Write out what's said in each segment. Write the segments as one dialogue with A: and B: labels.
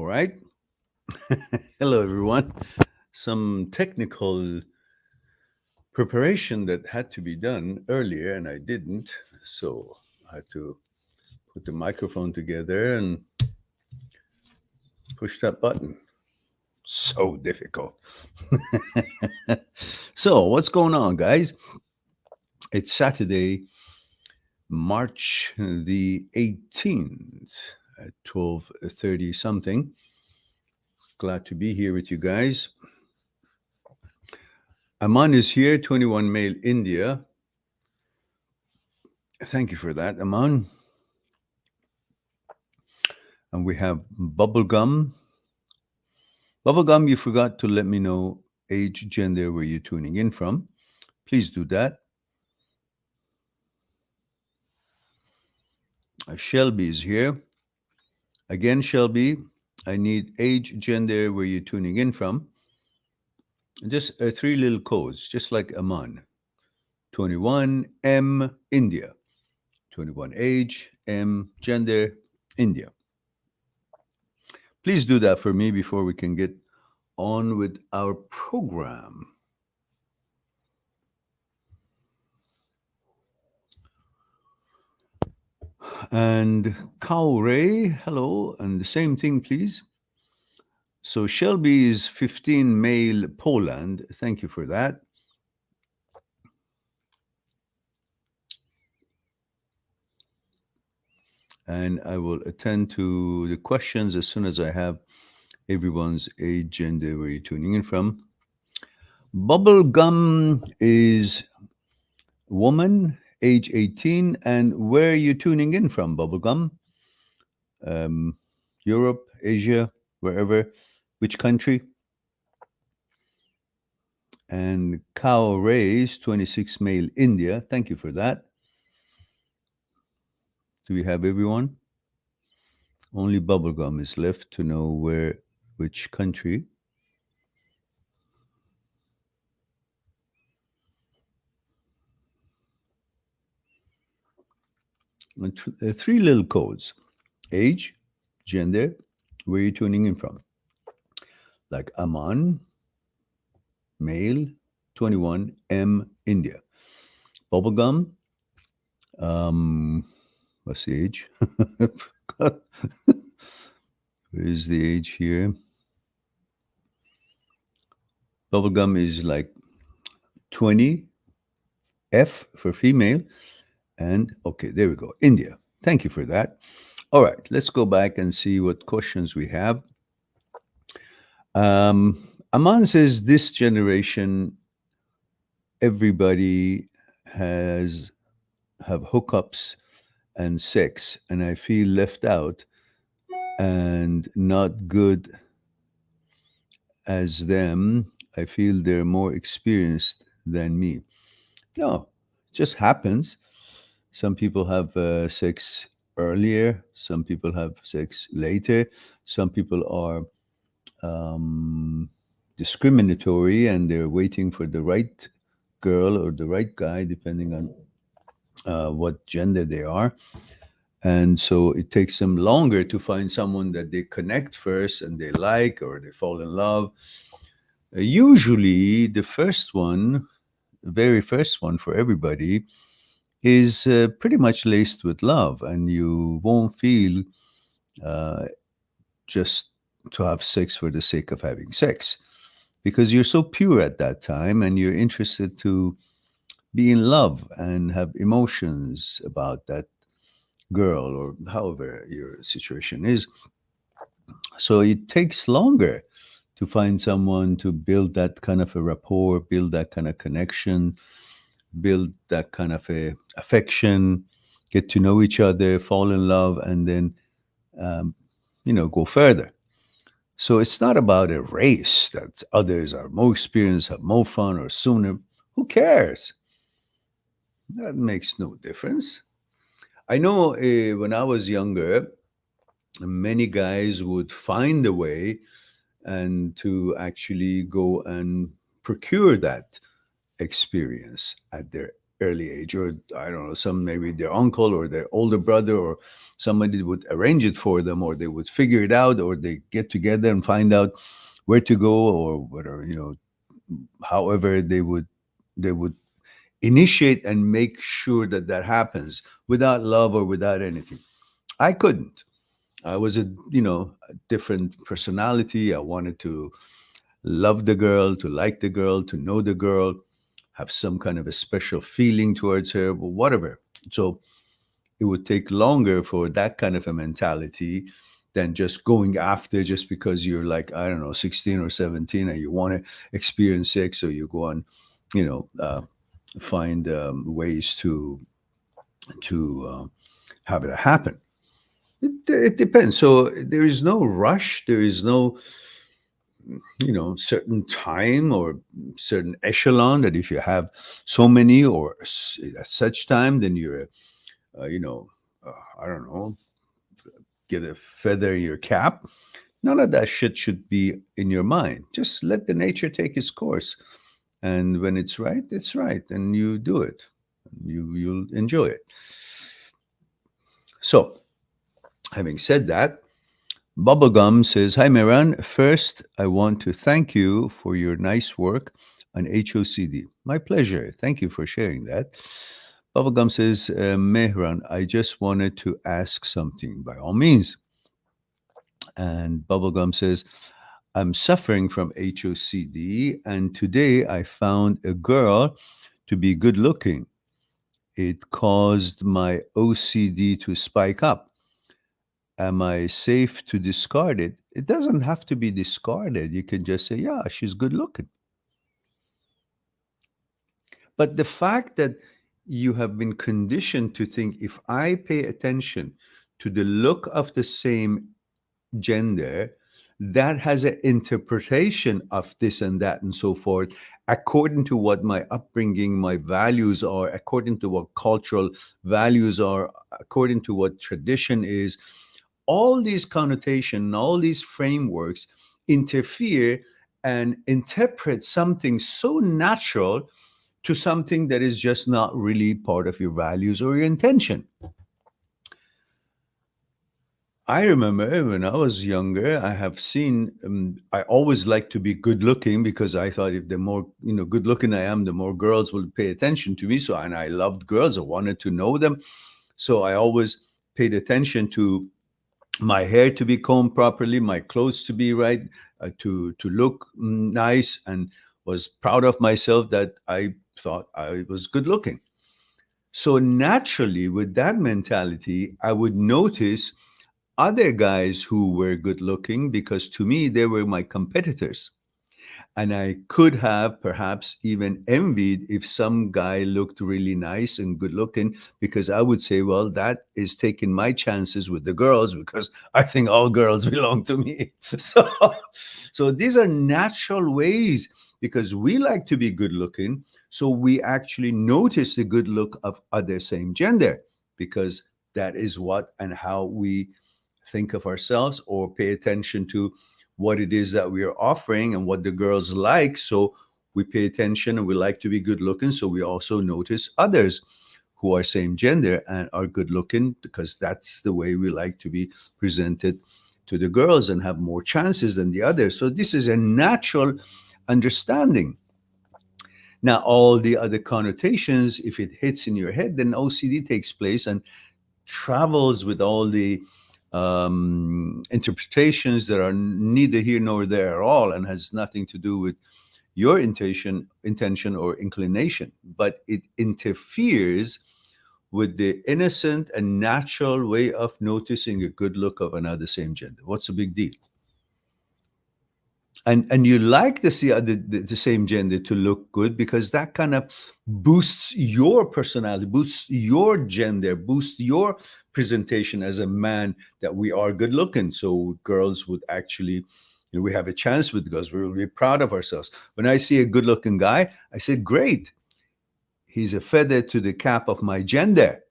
A: right. Hello, everyone. Some technical preparation that had to be done earlier, and I didn't. So I had to put the microphone together and push that button. So difficult. So, what's going on, guys? It's Saturday, March the 18th at 12:30 something. Glad to be here with you guys. Aman is here, 21 Male India. Thank you for that, Aman. And we have Bubblegum. Bubblegum, you forgot to let me know age, gender, where you're tuning in from. Please do that. Shelby is here. Again, Shelby, I need age, gender, where you're tuning in from. Just three little codes, just like Aman. 21, M, India. 21, age, M, gender, India. Please do that for me before we can get on with our program. And Cow Ray, hello, and the same thing, please. So Shelby is 15 male Poland. Thank you for that. And I will attend to the questions as soon as I have everyone's age, gender, where you're tuning in from. Bubblegum is woman, age 18, and where are you tuning in from, Bubblegum? Europe, Asia, wherever, which country? And Cow Rays, 26 male, India. Thank you for that. Do we have everyone? Only Bubblegum is left to know which country. Three little codes: age, gender, where you're tuning in from. Like Aman, male, 21, M, India. Bubblegum, what's the age? Where is the age here? Bubblegum is like 20, F for female. And okay, there we go. India. Thank you for that. All right, let's go back and see what questions we have. Aman says this generation, everybody have hookups and sex, and I feel left out and not good as them. I feel they're more experienced than me. No, it just happens. Some people have sex earlier, some people have sex later, some people are discriminatory and they're waiting for the right girl or the right guy, depending on what gender they are. And so it takes them longer to find someone that they connect first and they like or they fall in love. Usually, the first one, the very first one for everybody, is pretty much laced with love, and you won't feel uh, just to have sex for the sake of having sex because you're so pure at that time and you're interested to be in love and have emotions about that girl or however your situation is. So it takes longer to find someone to build that kind of a rapport, build that kind of connection, build that kind of a affection, get to know each other, fall in love, and then um, go further. So it's not about a race that others are more experienced, have more fun, or sooner. Who cares? That makes no difference. I know when I was younger, many guys would find a way and to actually go and procure that experience at their early age, or I don't know, some maybe their uncle or their older brother or somebody would arrange it for them, or they would figure it out, or they get together and find out where to go or whatever, however they would initiate and make sure that that happens without love or without anything. I couldn't. I was a different personality. I wanted to love the girl, to like the girl, to know the girl, have some kind of a special feeling towards her, or whatever. So it would take longer for that kind of a mentality than just going after just because you're like, I don't know, 16 or 17 and you want to experience sex, or you go on, you know, find ways to have it happen. It depends. So there is no rush. There is no certain time or certain echelon that if you have so many or at such time, then you're you know I don't know, get a feather in your cap. None of that shit should be in your mind. Just let the nature take its course, and when it's right, and you do it. You'll enjoy it. So, having said that, Bubblegum says, "Hi, Miran. First, I want to thank you for your nice work on HOCD. My pleasure. Thank you for sharing that." Bubblegum says, "Mehran, I just wanted to ask something, by all means." And Bubblegum says, "I'm suffering from HOCD, and today I found a girl to be good looking. It caused my OCD to spike up. Am I safe to discard it?" It doesn't have to be discarded. You can just say, "Yeah, she's good looking." But the fact that you have been conditioned to think, if I pay attention to the look of the same gender, that has an interpretation of this and that and so forth, according to what my upbringing, my values are, according to what cultural values are, according to what tradition is. All these connotations, all these frameworks interfere and interpret something so natural to something that is just not really part of your values or your intention. I remember when I was younger, I have seen, I always liked to be good looking because I thought if the more, good looking I am, the more girls will pay attention to me. So, and I loved girls, I wanted to know them. So I always paid attention to my hair to be combed properly, my clothes to be right, to look nice, and was proud of myself that I thought I was good looking. So naturally, with that mentality, I would notice other guys who were good looking because to me, they were my competitors. And I could have perhaps even envied if some guy looked really nice and good looking, because I would say, well, that is taking my chances with the girls because I think all girls belong to me. So these are natural ways because we like to be good looking. So we actually notice the good look of other same gender because that is what and how we think of ourselves or pay attention to what it is that we are offering and what the girls like. So we pay attention and we like to be good looking. So we also notice others who are same gender and are good looking because that's the way we like to be presented to the girls and have more chances than the others. So this is a natural understanding. Now, all the other connotations, if it hits in your head, then OCD takes place and travels with all the interpretations that are neither here nor there at all and has nothing to do with your intention or inclination, but it interferes with the innocent and natural way of noticing a good look of another same gender. What's the big deal? And you like to see the same gender to look good because that kind of boosts your personality, boosts your gender, boosts your presentation as a man, that we are good looking. So girls would actually, we have a chance with girls. We will be proud of ourselves. When I see a good looking guy, I say, great, he's a feather to the cap of my gender,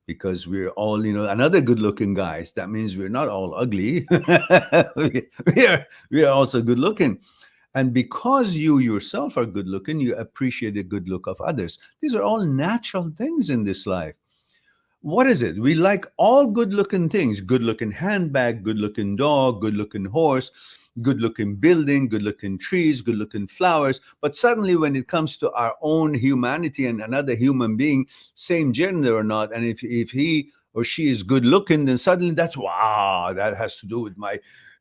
A: because we're all, another good looking guys. That means we're not all ugly. we, we are also good looking. And because you yourself are good looking, you appreciate the good look of others. These are all natural things in this life. What is it? We like all good looking things: good looking handbag, good looking dog, good looking horse, good looking building, good looking trees, good looking flowers. But suddenly, when it comes to our own humanity and another human being, same gender or not, and if he or she is good looking, then suddenly that's wow, that has to do with my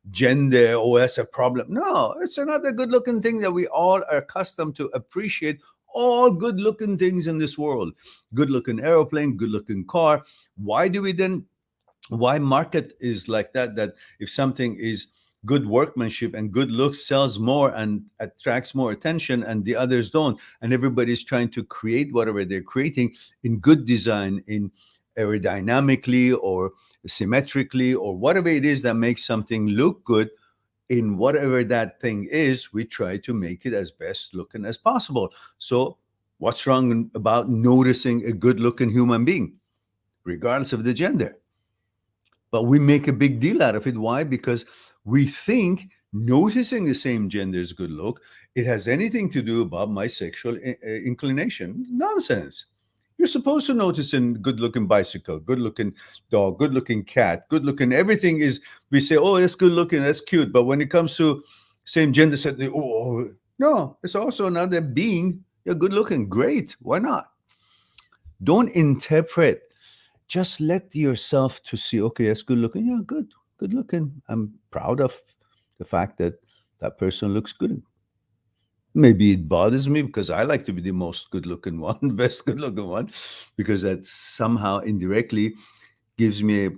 A: gender. Oh, that's a problem. No, it's another good looking thing that we all are accustomed to appreciate. All good looking things in this world: good looking aeroplane, good looking car. Why do we then, why market is like that, that if something is good workmanship and good looks sells more and attracts more attention and the others don't, and everybody's trying to create whatever they're creating in good design, in aerodynamically or symmetrically or whatever it is that makes something look good, in whatever that thing is, we try to make it as best looking as possible. So what's wrong about noticing a good looking human being, regardless of the gender? But we make a big deal out of it. Why? Because we think noticing the same gender's good look, it has anything to do about my sexual inclination. Nonsense. You're supposed to notice a good looking bicycle, good looking dog, good looking cat, good looking everything is, we say, oh, that's good looking, that's cute. But when it comes to same gender, said, oh, no, it's also another being. You're good looking. Great. Why not? Don't interpret, just let yourself to see, okay, that's good looking. Yeah, good looking. I'm proud of the fact that that person looks good. Maybe it bothers me because I like to be the most good looking one, best good looking one, because that somehow indirectly gives me a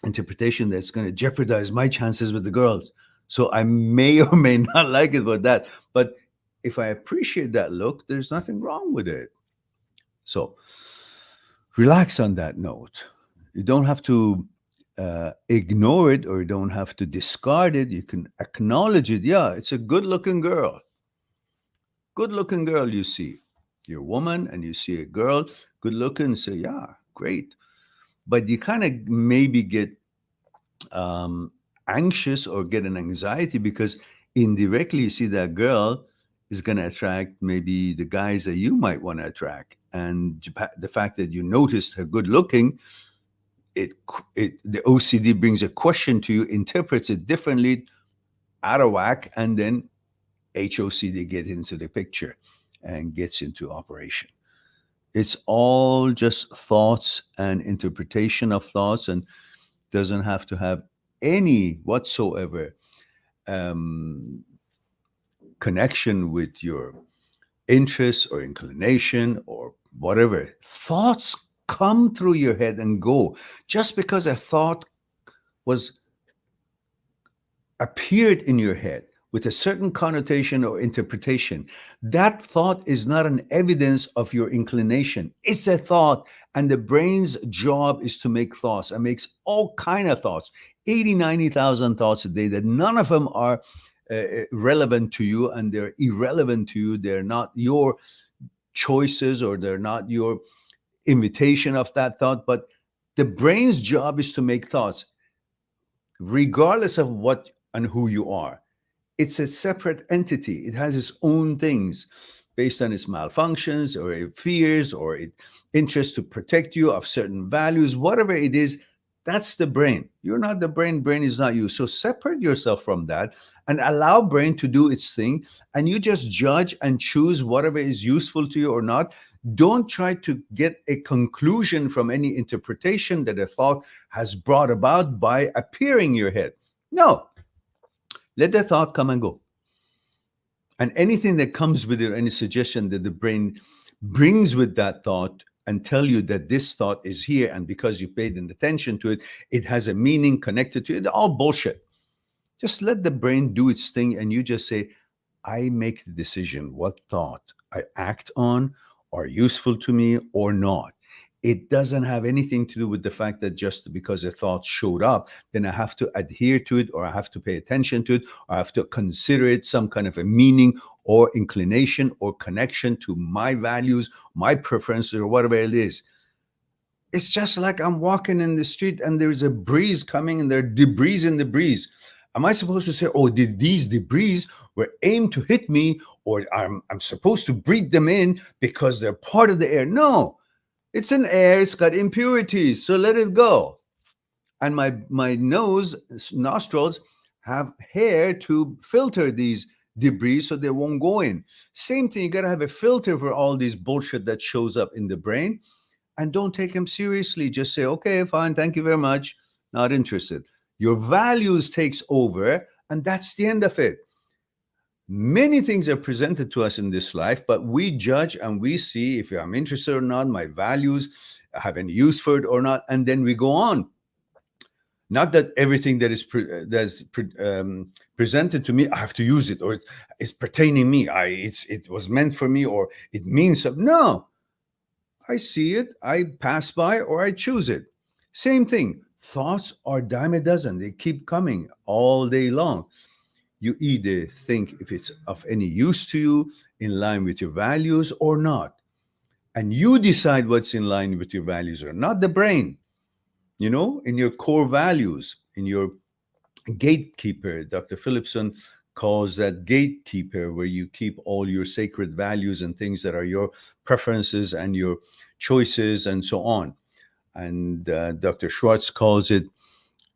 A: interpretation that's going to jeopardize my chances with the girls. So I may or may not like it about that. But if I appreciate that look, there's nothing wrong with it. So relax on that note. You don't have to ignore it, or you don't have to discard it. You can acknowledge it. Yeah, it's a good looking girl. Good looking girl, you see. You're a woman and you see a girl, good looking, and say, yeah, great. But you kind of maybe get um, anxious or get an anxiety because indirectly you see that girl is going to attract maybe the guys that you might want to attract. And the fact that you noticed her good looking, it the OCD brings a question to you, interprets it differently, out of whack, and then HOCD gets into the picture and gets into operation. It's all just thoughts and interpretation of thoughts, and doesn't have to have any whatsoever um, connection with your interest or inclination or whatever. Thoughts come through your head and go. Just because a thought was appeared in your head with a certain connotation or interpretation, that thought is not an evidence of your inclination. It's a thought, and the brain's job is to make thoughts, and makes all kind of thoughts, 80, 90,000 thoughts a day, that none of them are relevant to you, and they're irrelevant to you. They're not your choices, or they're not your imitation of that thought, but the brain's job is to make thoughts regardless of what and who you are. It's a separate entity. It has its own things based on its malfunctions or its fears or its interest to protect you of certain values, whatever it is. That's the brain. You're not the brain. Brain is not you. So separate yourself from that and allow brain to do its thing. And you just judge and choose whatever is useful to you or not. Don't try to get a conclusion from any interpretation that a thought has brought about by appearing in your head. No, let the thought come and go. And anything that comes with it, any suggestion that the brain brings with that thought, and tell you that this thought is here, and because you paid attention to it, it has a meaning connected to it, all bullshit. Just let the brain do its thing, and you just say, I make the decision what thought I act on are useful to me or not. It doesn't have anything to do with the fact that just because a thought showed up, then I have to adhere to it, or I have to pay attention to it, or I have to consider it some kind of a meaning or inclination or connection to my values, my preferences, or whatever it is. It's just like I'm walking in the street and there's a breeze coming and there's debris in the breeze. Am I supposed to say, oh, did these debris were aimed to hit me, or I'm supposed to breathe them in because they're part of the air? No, it's an air, it's got impurities, so let it go. And my nose, nostrils have hair to filter these debris so they won't go in. Same thing, you got to have a filter for all these bullshit that shows up in the brain, and don't take them seriously. Just say, okay, fine, thank you very much, not interested. Your values takes over, and that's the end of it. Many things are presented to us in this life, but we judge and we see if I'm interested or not, my values have any use for it or not, and then we go on. Not that everything that is presented to me, I have to use it, or it is pertaining me. It was meant for me, or it means something. No, I see it, I pass by, or I choose it. Same thing. Thoughts are dime a dozen. They keep coming all day long. You either think if it's of any use to you, in line with your values, or not. And you decide what's in line with your values or not. The brain, in your core values, in your gatekeeper. Dr. Phillipson calls that gatekeeper, where you keep all your sacred values and things that are your preferences and your choices and so on. And Dr. Schwartz calls it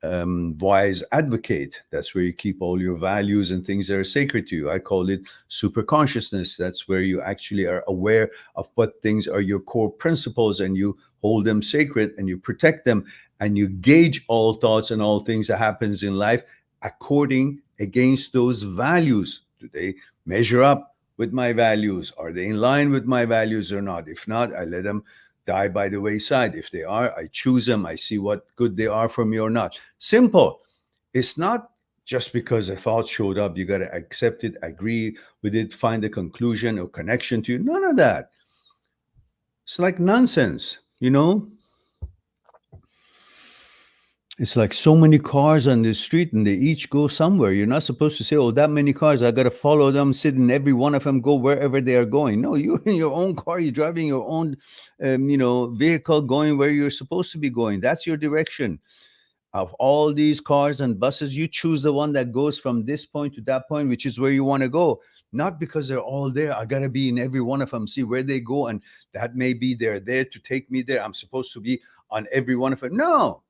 A: wise advocate. That's where you keep all your values and things that are sacred to you. I call it super consciousness. That's where you actually are aware of what things are your core principles, and you hold them sacred and you protect them, and you gauge all thoughts and all things that happens in life according against those values. Do they measure up with my values? Are they in line with my values or not? If not, I let them die by the wayside. If they are, I choose them. I see what good they are for me or not. Simple. It's not just because a thought showed up, you got to accept it, agree with it, find a conclusion or connection to it. None of that. It's like nonsense, It's like so many cars on the street and they each go somewhere. You're not supposed to say, oh, that many cars, I got to follow them, sit in every one of them, go wherever they are going. No, you're in your own car, you're driving your own, vehicle, going where you're supposed to be going. That's your direction. Of all these cars and buses, you choose the one that goes from this point to that point, which is where you want to go. Not because they're all there. I got to be in every one of them, see where they go. And that may be they're there to take me there. I'm supposed to be on every one of them. No.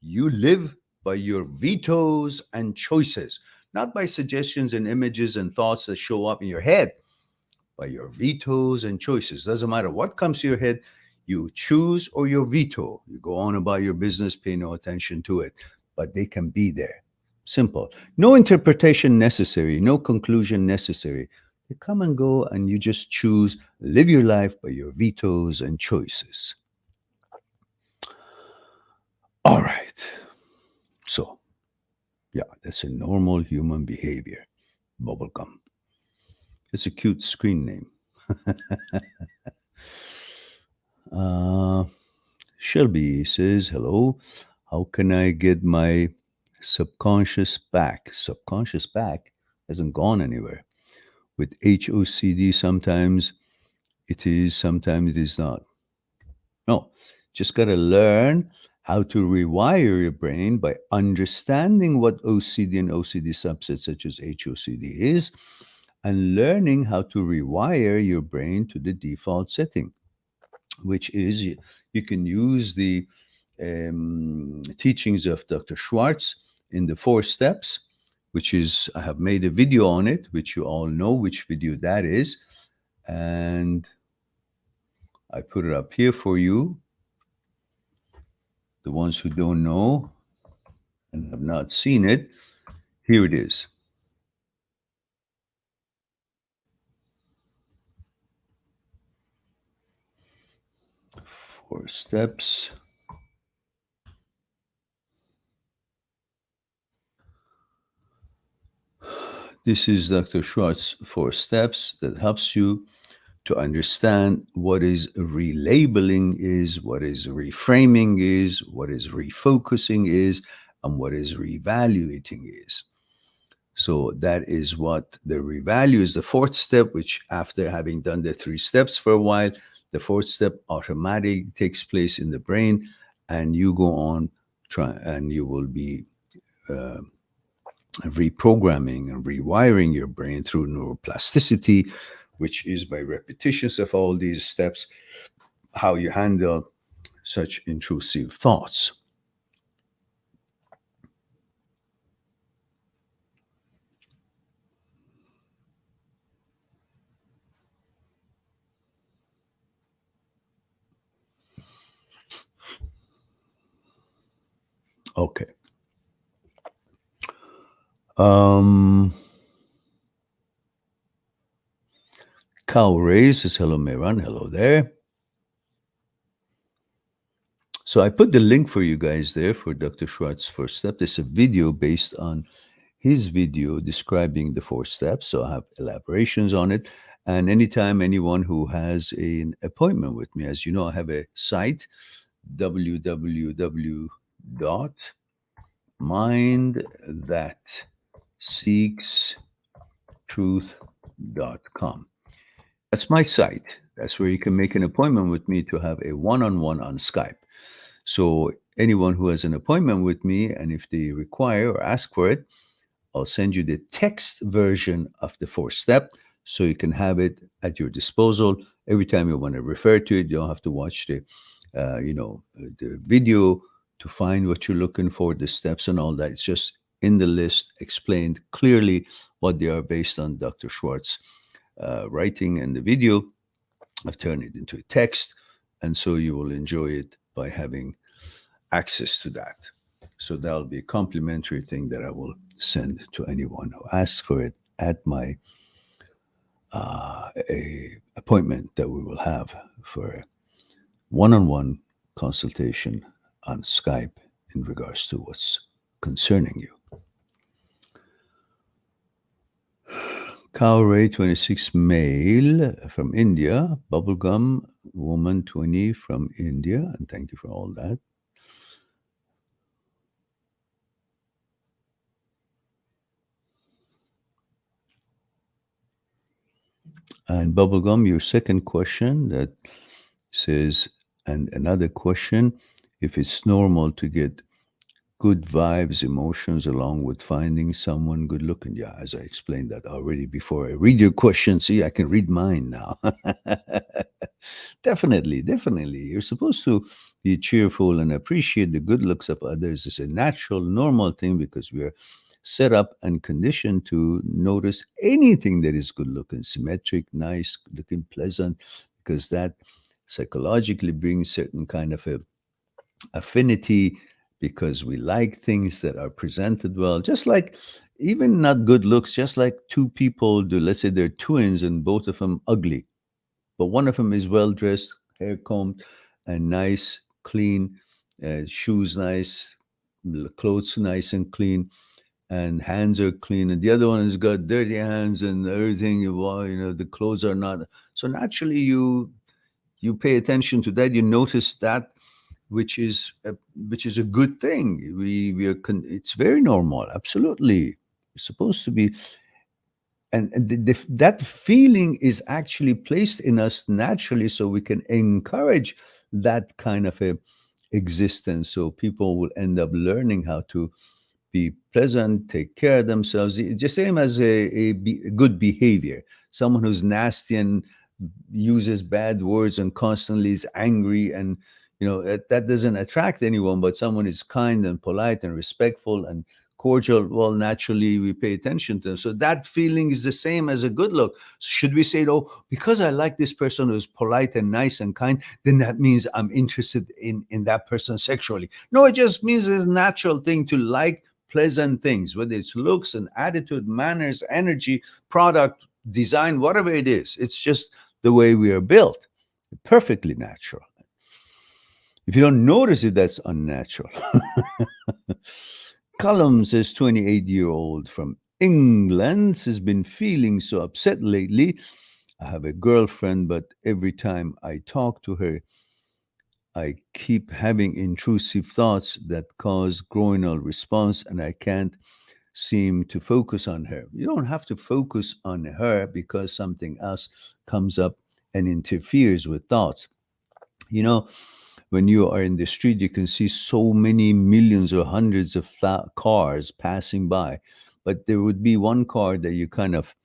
A: You live by your vetoes and choices, not by suggestions and images and thoughts that show up in your head. By your vetoes and choices. Doesn't matter what comes to your head, you choose or you veto. You go on about your business, pay no attention to it, but they can be there. Simple. No interpretation necessary, no conclusion necessary. They come and go, and you just choose, live your life by your vetoes and choices. All right. So, yeah, that's a normal human behavior. Bubblegum. It's a cute screen name. Shelby says, hello. How can I get my subconscious back? Subconscious back hasn't gone anywhere. With HOCD, sometimes it is, sometimes it is not. No, just got to learn how to rewire your brain by understanding what OCD and OCD subsets such as HOCD is, and learning how to rewire your brain to the default setting, which is you can use the teachings of Dr. Schwartz in the 4 steps, which is, I have made a video on it, which you all know which video that is. And I put it up here for you. The ones who don't know and have not seen it, here it is. 4 steps. This is Dr. Schwartz's 4 steps that helps you to understand what is relabeling is, what is reframing is, what is refocusing is, and what is reevaluating is. So that is what the revalue is, the 4th step, which after having done the 3 steps for a while, the 4th step automatically takes place in the brain, and you go on and you will be reprogramming and rewiring your brain through neuroplasticity, which is by repetitions of all these steps, how you handle such intrusive thoughts. Okay. Um, Cow Ray says, hello, Mehran. Hello there. So I put the link for you guys there for Dr. Schwartz's first step. There's a video based on his video describing the four steps. So I have elaborations on it. And anytime anyone who has an appointment with me, as you know, I have a site, www.mindthatseekstruth.com. That's my site. That's where you can make an appointment with me to have a one-on-one on Skype. So anyone who has an appointment with me, and if they require or ask for it, I'll send you the text version of the fourth step so you can have it at your disposal. Every time you want to refer to it, you don't have to watch the video to find what you're looking for, the steps and all that. It's just in the list, explained clearly what they are based on Dr. Schwartz writing and the video. I've turned it into a text, and so you will enjoy it by having access to that. So that'll be a complimentary thing that I will send to anyone who asks for it at my a appointment that we will have for a one-on-one consultation on Skype in regards to what's concerning you. Cow Ray 26 male from India, bubblegum woman 20 from India, and thank you for all that. And bubblegum, your second question that says, and another question, if it's normal to get good vibes, emotions, along with finding someone good looking. Yeah, as I explained that already before I read your question. See, I can read mine now. Definitely, definitely. You're supposed to be cheerful and appreciate the good looks of others. It's a natural, normal thing because we're set up and conditioned to notice anything that is good looking, symmetric, nice looking, pleasant, because that psychologically brings certain kind of a affinity because we like things that are presented well, just like even not good looks, just like two people do. Let's say they're twins and both of them ugly, but one of them is well dressed, hair combed, and nice, clean, shoes nice, clothes nice and clean, and hands are clean, and the other one has got dirty hands and everything. The clothes are not. So naturally, you pay attention to that. You notice that which is a good thing. It's very normal. Absolutely, it's supposed to be, and that feeling is actually placed in us naturally, so we can encourage that kind of a existence. So people will end up learning how to be pleasant, take care of themselves. It's the same as a good behavior. Someone who's nasty and uses bad words and constantly is angry, and that doesn't attract anyone. But someone is kind and polite and respectful and cordial, well, naturally we pay attention to them. So that feeling is the same as a good look. Should we say, oh, because I like this person who's polite and nice and kind, then that means I'm interested in that person sexually? No, it just means it's a natural thing to like pleasant things, whether it's looks and attitude, manners, energy, product, design, whatever it is. It's just the way we are built. Perfectly natural. If you don't notice it, that's unnatural. Cullum says 28-year-old from England has been feeling so upset lately. I have a girlfriend, but every time I talk to her, I keep having intrusive thoughts that cause groinal response, and I can't seem to focus on her. You don't have to focus on her because something else comes up and interferes with thoughts. When you are in the street, you can see so many millions or hundreds of cars passing by. but there would be one card that you kind of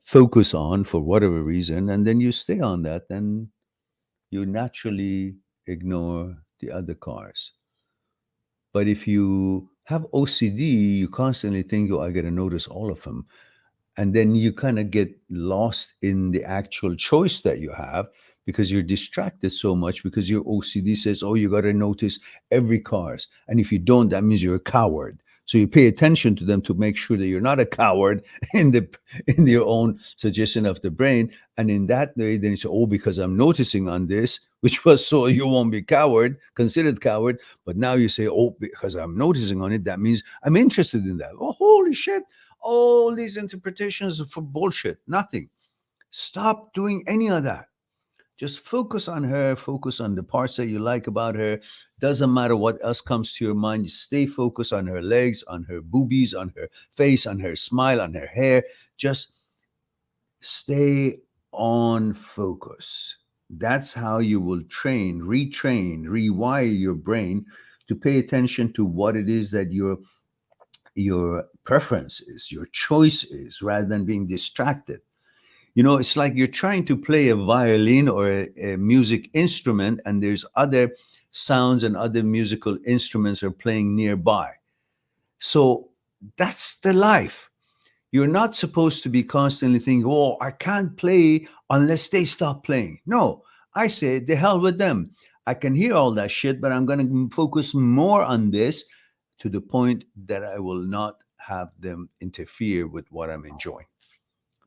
A: focus on for whatever reason, and then you stay on that, and you naturally ignore the other cars. But if you have OCD, you constantly think, oh, I got to notice all of them. And then you kind of get lost in the actual choice that you have because you're distracted so much because your OCD says, oh, you got to notice every cars. And if you don't, that means you're a coward. So you pay attention to them to make sure that you're not a coward in the in your own suggestion of the brain. And in that way, then you say, oh, because I'm noticing on this, which was so you won't be coward, considered coward. But now you say, oh, because I'm noticing on it, that means I'm interested in that. Oh, holy shit. All these interpretations are for bullshit. Nothing. Stop doing any of that. Just focus on her, focus on the parts that you like about her. Doesn't matter what else comes to your mind. You stay focused on her legs, on her boobies, on her face, on her smile, on her hair. Just stay on focus. That's how you will train, retrain, rewire your brain to pay attention to what it is that your preference is, your choice is, rather than being distracted. You know, it's like you're trying to play a violin or a music instrument, and there's other sounds and other musical instruments are playing nearby. So that's the life. You're not supposed to be constantly thinking, oh, I can't play unless they stop playing. No, I say, the hell with them. I can hear all that shit, but I'm going to focus more on this to the point that I will not have them interfere with what I'm enjoying.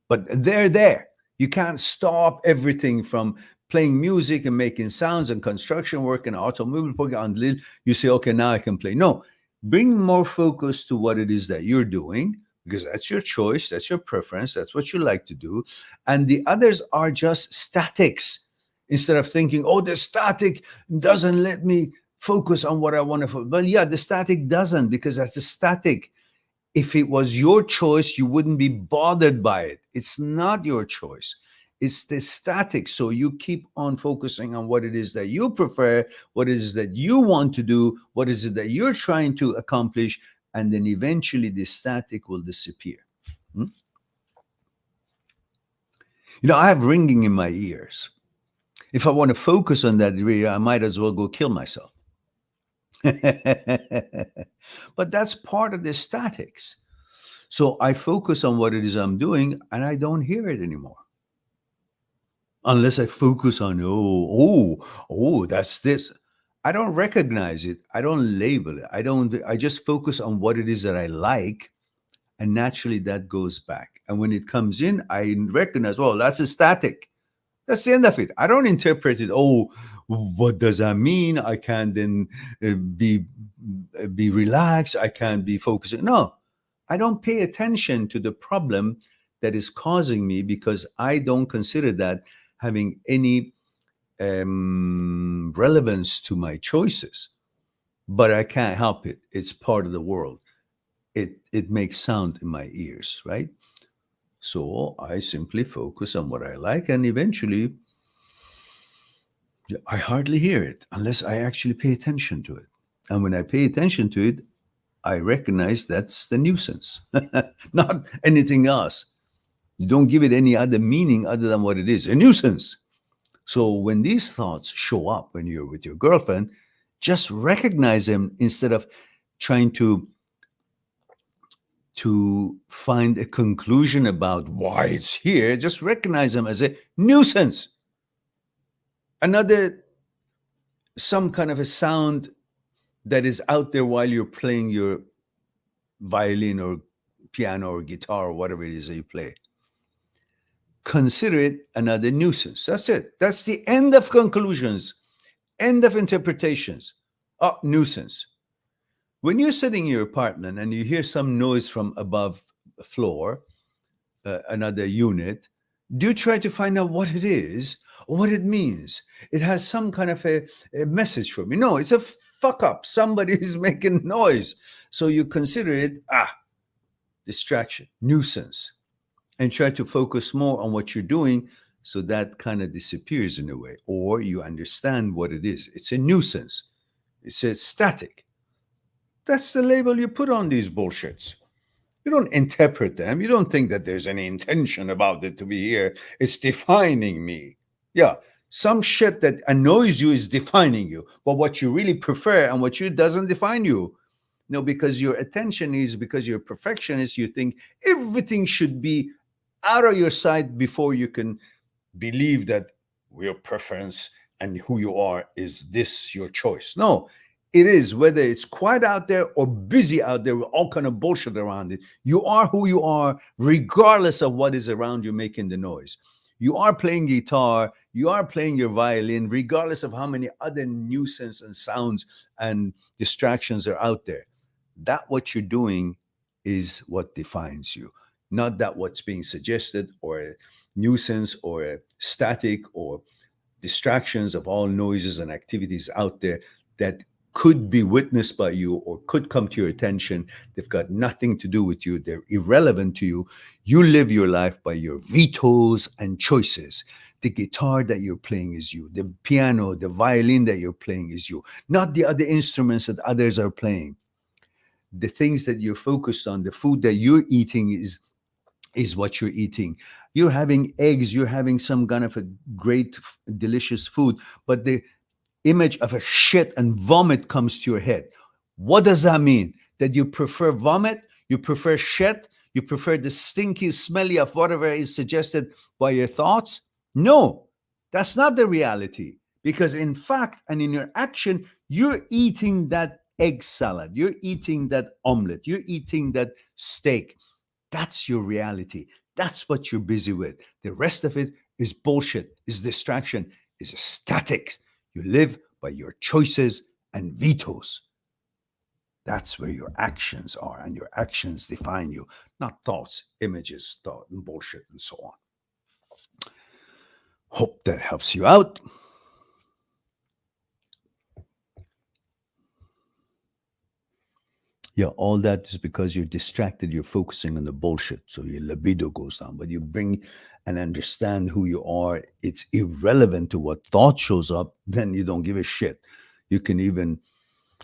A: But they're there. You can't stop everything from playing music and making sounds and construction work and automobile program until you say, okay, now I can play. No, bring more focus to what it is that you're doing, because that's your choice, that's your preference, that's what you like to do. And the others are just statics. Instead of thinking, oh, the static doesn't let me focus on what I want to focus. Well, yeah, the static doesn't, because that's a static. If it was your choice, you wouldn't be bothered by it. It's not your choice. It's the static. So you keep on focusing on what it is that you prefer, what it is that you want to do, what is it that you're trying to accomplish, and then eventually the static will disappear. Hmm? You know, I have ringing in my ears. If I want to focus on that area, I might as well go kill myself. But that's part of the statics. So I focus on what it is I'm doing, and I don't hear it anymore. Unless I focus on, that's this. I don't recognize it. I don't label it. I just focus on what it is that I like. And naturally that goes back. And when it comes in, I recognize, oh, that's a static. That's the end of it. I don't interpret it. Oh, what does that mean? I can't then be relaxed. I can't be focusing. No, I don't pay attention to the problem that is causing me, because I don't consider that having any relevance to my choices. But I can't help it. It's part of the world. It makes sound in my ears, right? So I simply focus on what I like, and eventually I hardly hear it unless I actually pay attention to it. And when I pay attention to it, I recognize that's the nuisance, not anything else. You don't give it any other meaning other than what it is, a nuisance. So when these thoughts show up when you're with your girlfriend, just recognize them instead of trying to find a conclusion about why it's here. Just recognize them as a nuisance. Another, some kind of a sound that is out there while you're playing your violin or piano or guitar or whatever it is that you play. Consider it another nuisance. That's it. That's the end of conclusions, end of interpretations. Oh, nuisance. When you're sitting in your apartment and you hear some noise from above the floor, another unit, do you try to find out what it is or what it means? It has some kind of a message for me. No, it's a fuck up. Somebody is making noise. So you consider it, distraction, nuisance, and try to focus more on what you're doing, so that kind of disappears in a way. Or you understand what it is. It's a nuisance. It's a static. That's the label you put on these bullshits. You don't interpret them. You don't think that there's any intention about it to be here. It's defining me. Yeah, some shit that annoys you is defining you, but what you really prefer and what you doesn't define you. No, because your attention is, because you're a perfectionist, you think everything should be out of your sight before you can believe that your preference and who you are is this your choice. No, it is, whether it's quiet out there or busy out there with all kind of bullshit around it. You are who you are, regardless of what is around you making the noise. You are playing guitar, you are playing your violin, regardless of how many other nuisance and sounds and distractions are out there. That what you're doing is what defines you, not that what's being suggested or a nuisance or a static or distractions of all noises and activities out there that could be witnessed by you or could come to your attention. They've got nothing to do with you. They're irrelevant to you. You live your life by your vetoes and choices. The guitar that you're playing is you. The piano, the violin that you're playing is you, not the other instruments that others are playing. The things that you're focused on, the food that you're eating is what you're eating. You're having eggs, you're having some kind of a great, delicious food, but the image of a shit and vomit comes to your head. What does that mean? That you prefer vomit? You prefer shit? You prefer the stinky, smelly of whatever is suggested by your thoughts? No, that's not the reality. Because in fact, and in your action, you're eating that egg salad, you're eating that omelet, you're eating that steak. That's your reality. That's what you're busy with. The rest of it is bullshit, is distraction, is static. You live by your choices and vetoes. That's where your actions are, and your actions define you, not thoughts, images, thought, and bullshit, and so on. Hope that helps you out. Yeah, all that is because you're distracted, you're focusing on the bullshit. So your libido goes down. But you bring and understand who you are. It's irrelevant to what thought shows up, then you don't give a shit. You can even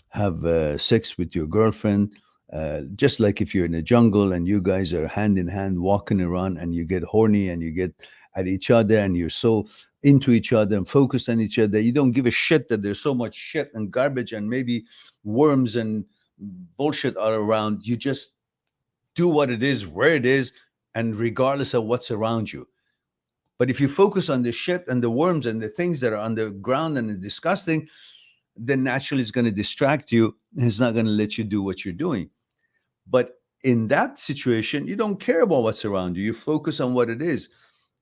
A: have sex with your girlfriend. Just like if you're in the jungle and you guys are hand in hand walking around and you get horny and you get at each other and you're so into each other and focused on each other, you don't give a shit that there's so much shit and garbage and maybe worms and bullshit all around. You just do what it is, where it is, and regardless of what's around you. But if you focus on the shit and the worms and the things that are on the ground and it's disgusting, then naturally it's going to distract you and it's not going to let you do what you're doing. But in that situation, you don't care about what's around you. You focus on what it is.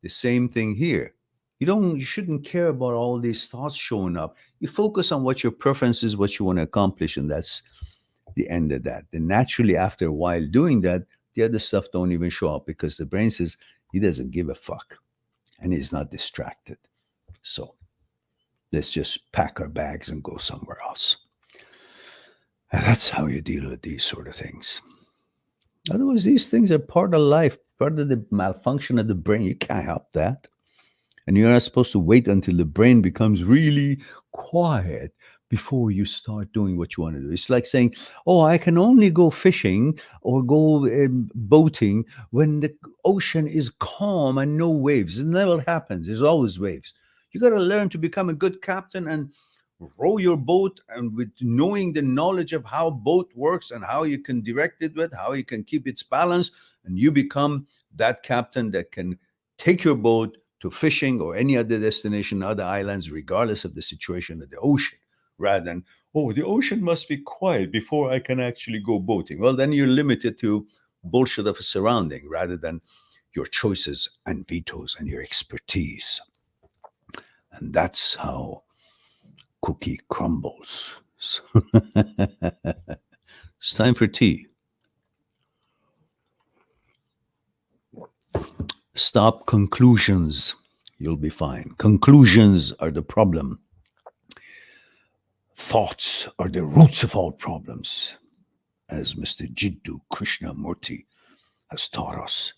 A: The same thing here. You shouldn't care about all these thoughts showing up. You focus on what your preference is, what you want to accomplish, and that's the end of that. Then naturally, after a while doing that, the other stuff don't even show up because the brain says he doesn't give a fuck and he's not distracted. So let's just pack our bags and go somewhere else. And that's how you deal with these sort of things. Otherwise, these things are part of life, part of the malfunction of the brain. You can't help that. And you're not supposed to wait until the brain becomes really quiet before you start doing what you want to do. It's like saying, oh, I can only go fishing or go boating when the ocean is calm and no waves. It never happens. There's always waves. You got to learn to become a good captain and row your boat, and with knowing the knowledge of how boat works and how you can direct it with, how you can keep its balance, and you become that captain that can take your boat to fishing or any other destination, other islands, regardless of the situation of the ocean, rather than, oh, the ocean must be quiet before I can actually go boating. Well, then you're limited to bullshit of a surrounding rather than your choices and vetoes and your expertise. And that's how cookie crumbles. It's time for tea. Stop conclusions. You'll be fine. Conclusions are the problem. Thoughts are the roots of all problems, as Mr. Jiddu Krishnamurti has taught us.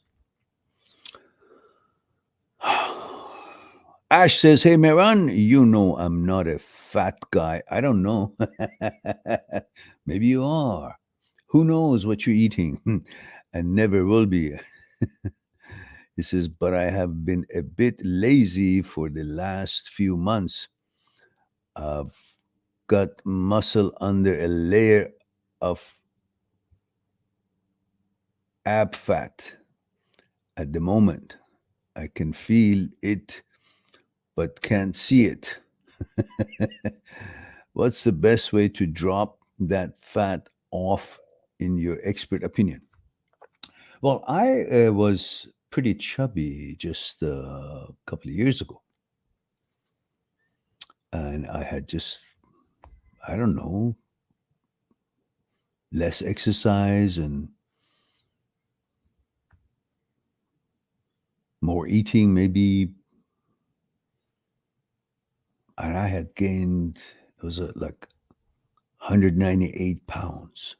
A: Ash says, hey, Meran, you know I'm not a fat guy. I don't know. Maybe you are. Who knows what you're eating? and never will be. He says, but I have been a bit lazy for the last few months. I've got muscle under a layer of ab fat at the moment. I can feel it, but can't see it. What's the best way to drop that fat off, in your expert opinion? Well, I was pretty chubby just a couple of years ago, and I had just, I don't know, less exercise and more eating, maybe. And I had gained, it was like 198 pounds,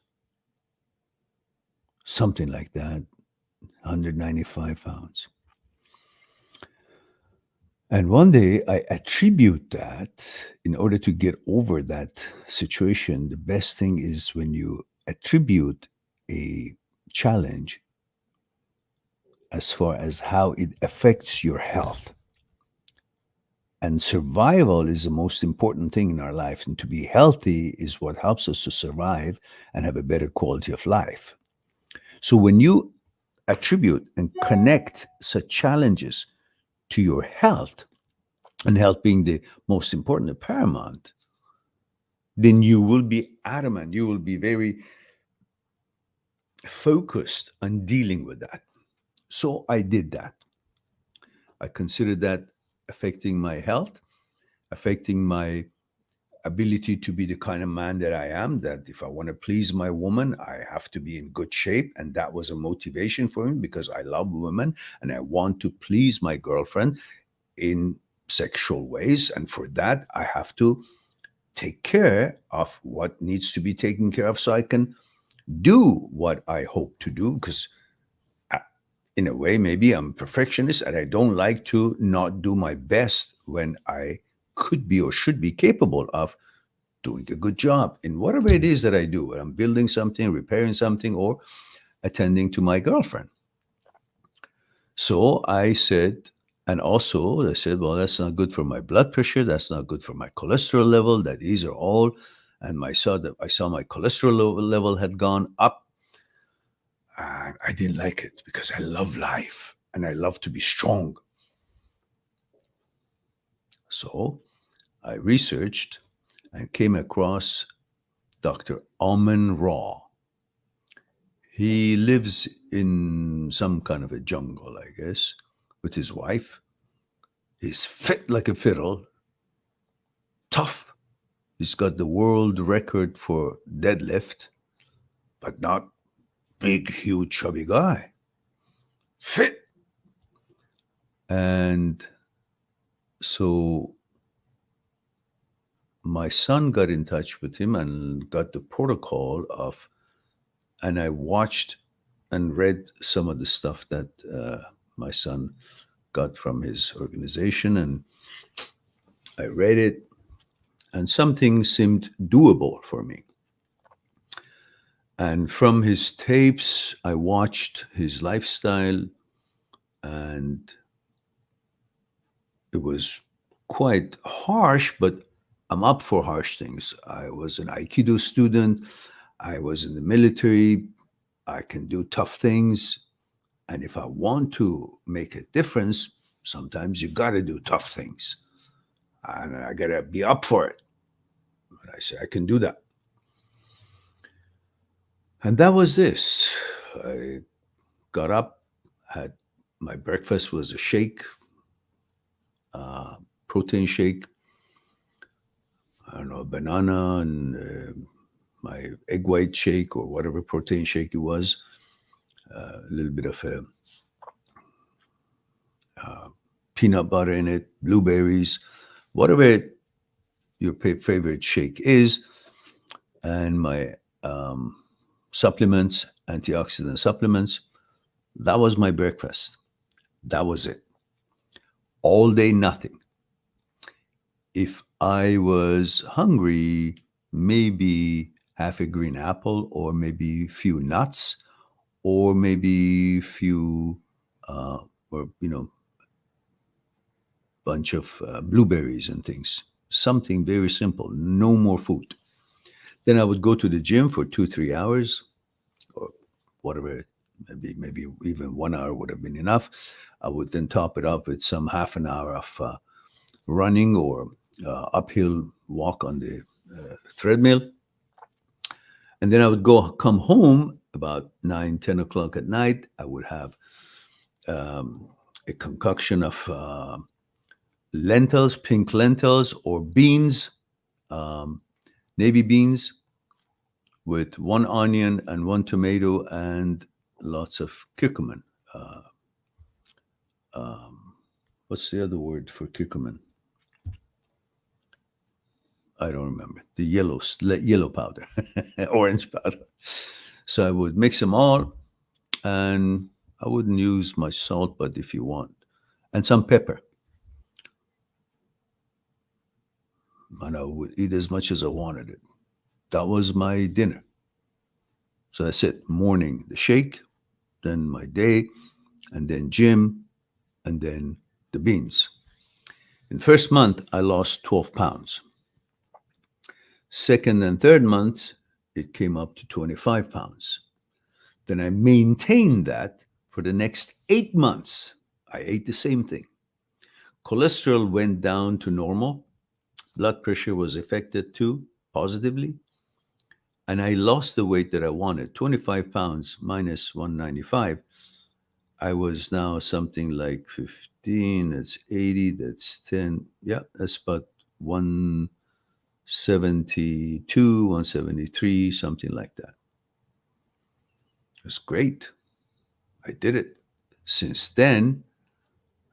A: something like that, 195 pounds. And one day I attribute that, in order to get over that situation, the best thing is when you attribute a challenge as far as how it affects your health. And survival is the most important thing in our life. And to be healthy is what helps us to survive and have a better quality of life. So when you attribute and connect such challenges to your health, and health being the most important, the paramount, then you will be adamant, you will be very focused on dealing with that. So I did that. I considered that affecting my health, affecting my ability to be the kind of man that I am, that if I want to please my woman, I have to be in good shape. And that was a motivation for me, because I love women and I want to please my girlfriend in sexual ways. And for that, I have to take care of what needs to be taken care of, so I can do what I hope to do. Because in a way, maybe I'm a perfectionist and I don't like to not do my best when I could be or should be capable of doing a good job in whatever it is that I do. When I'm building something, repairing something, or attending to my girlfriend. So I said, and also I said, well, that's not good for my blood pressure. That's not good for my cholesterol level. That these are all, and I saw my cholesterol level had gone up. And I didn't like it, because I love life and I love to be strong. So I researched and came across Dr. Alman Raw. He lives in some kind of a jungle, I guess, with his wife. He's fit like a fiddle, tough. He's got the world record for deadlift, but not big, huge, chubby guy. Fit. And so my son got in touch with him and got the protocol of, and I watched and read some of the stuff that my son got from his organization, and I read it, and something seemed doable for me. And from his tapes, I watched his lifestyle, and it was quite harsh, but I'm up for harsh things. I was an Aikido student, I was in the military, I can do tough things. And if I want to make a difference, sometimes you got to do tough things. And I got to be up for it. And I say, I can do that. And that was this. I got up, had my breakfast was a shake, uh, protein shake, I don't know, banana and my egg white shake or whatever protein shake it was, a little bit of peanut butter in it, blueberries, whatever your favorite shake is, and my supplements, antioxidant supplements. That was my breakfast. That was it. All day, nothing. If I was hungry, maybe half a green apple or maybe a few nuts or maybe few, uh, or bunch of blueberries and things. Something very simple. No more food. Then I would go to the gym for 2 3 hours, or whatever. Maybe even 1 hour would have been enough. I would then top it up with some half an hour of running or uphill walk on the treadmill. And then I would come home about 9 10 o'clock at night. I would have um, a concoction of lentils, pink lentils, or beans, um, navy beans, with one onion and one tomato and lots of curcumin. Uh, um, what's the other word for curcumin? I don't remember. The yellow powder, orange powder. So I would mix them all, and I wouldn't use much salt, but if you want, and some pepper, and I would eat as much as I wanted it. That was my dinner. So that's it. Morning, the shake, then my day, and then gym, and then the beans. In first month, I lost 12 pounds. Second and third month, it came up to 25 pounds. Then I maintained that for the next 8 months. I ate the same thing. Cholesterol went down to normal. Blood pressure was affected too, positively. And I lost the weight that I wanted, 25 pounds minus 195. I was now something like 15, that's 80, that's 10. Yeah, that's about 172, 173, something like that. It was great. I did it. Since then,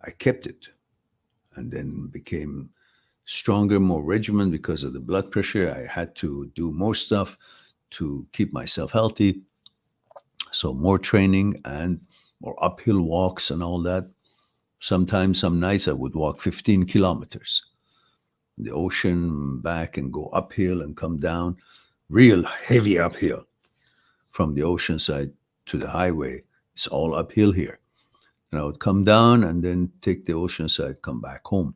A: I kept it and then became stronger, more regimented because of the blood pressure. I had to do more stuff to keep myself healthy. So, more training and more uphill walks and all that. Sometimes, some nights, I would walk 15 kilometers, the ocean back, and go uphill and come down, real heavy uphill from the ocean side to the highway. It's all uphill here. And I would come down and then take the ocean side, come back home.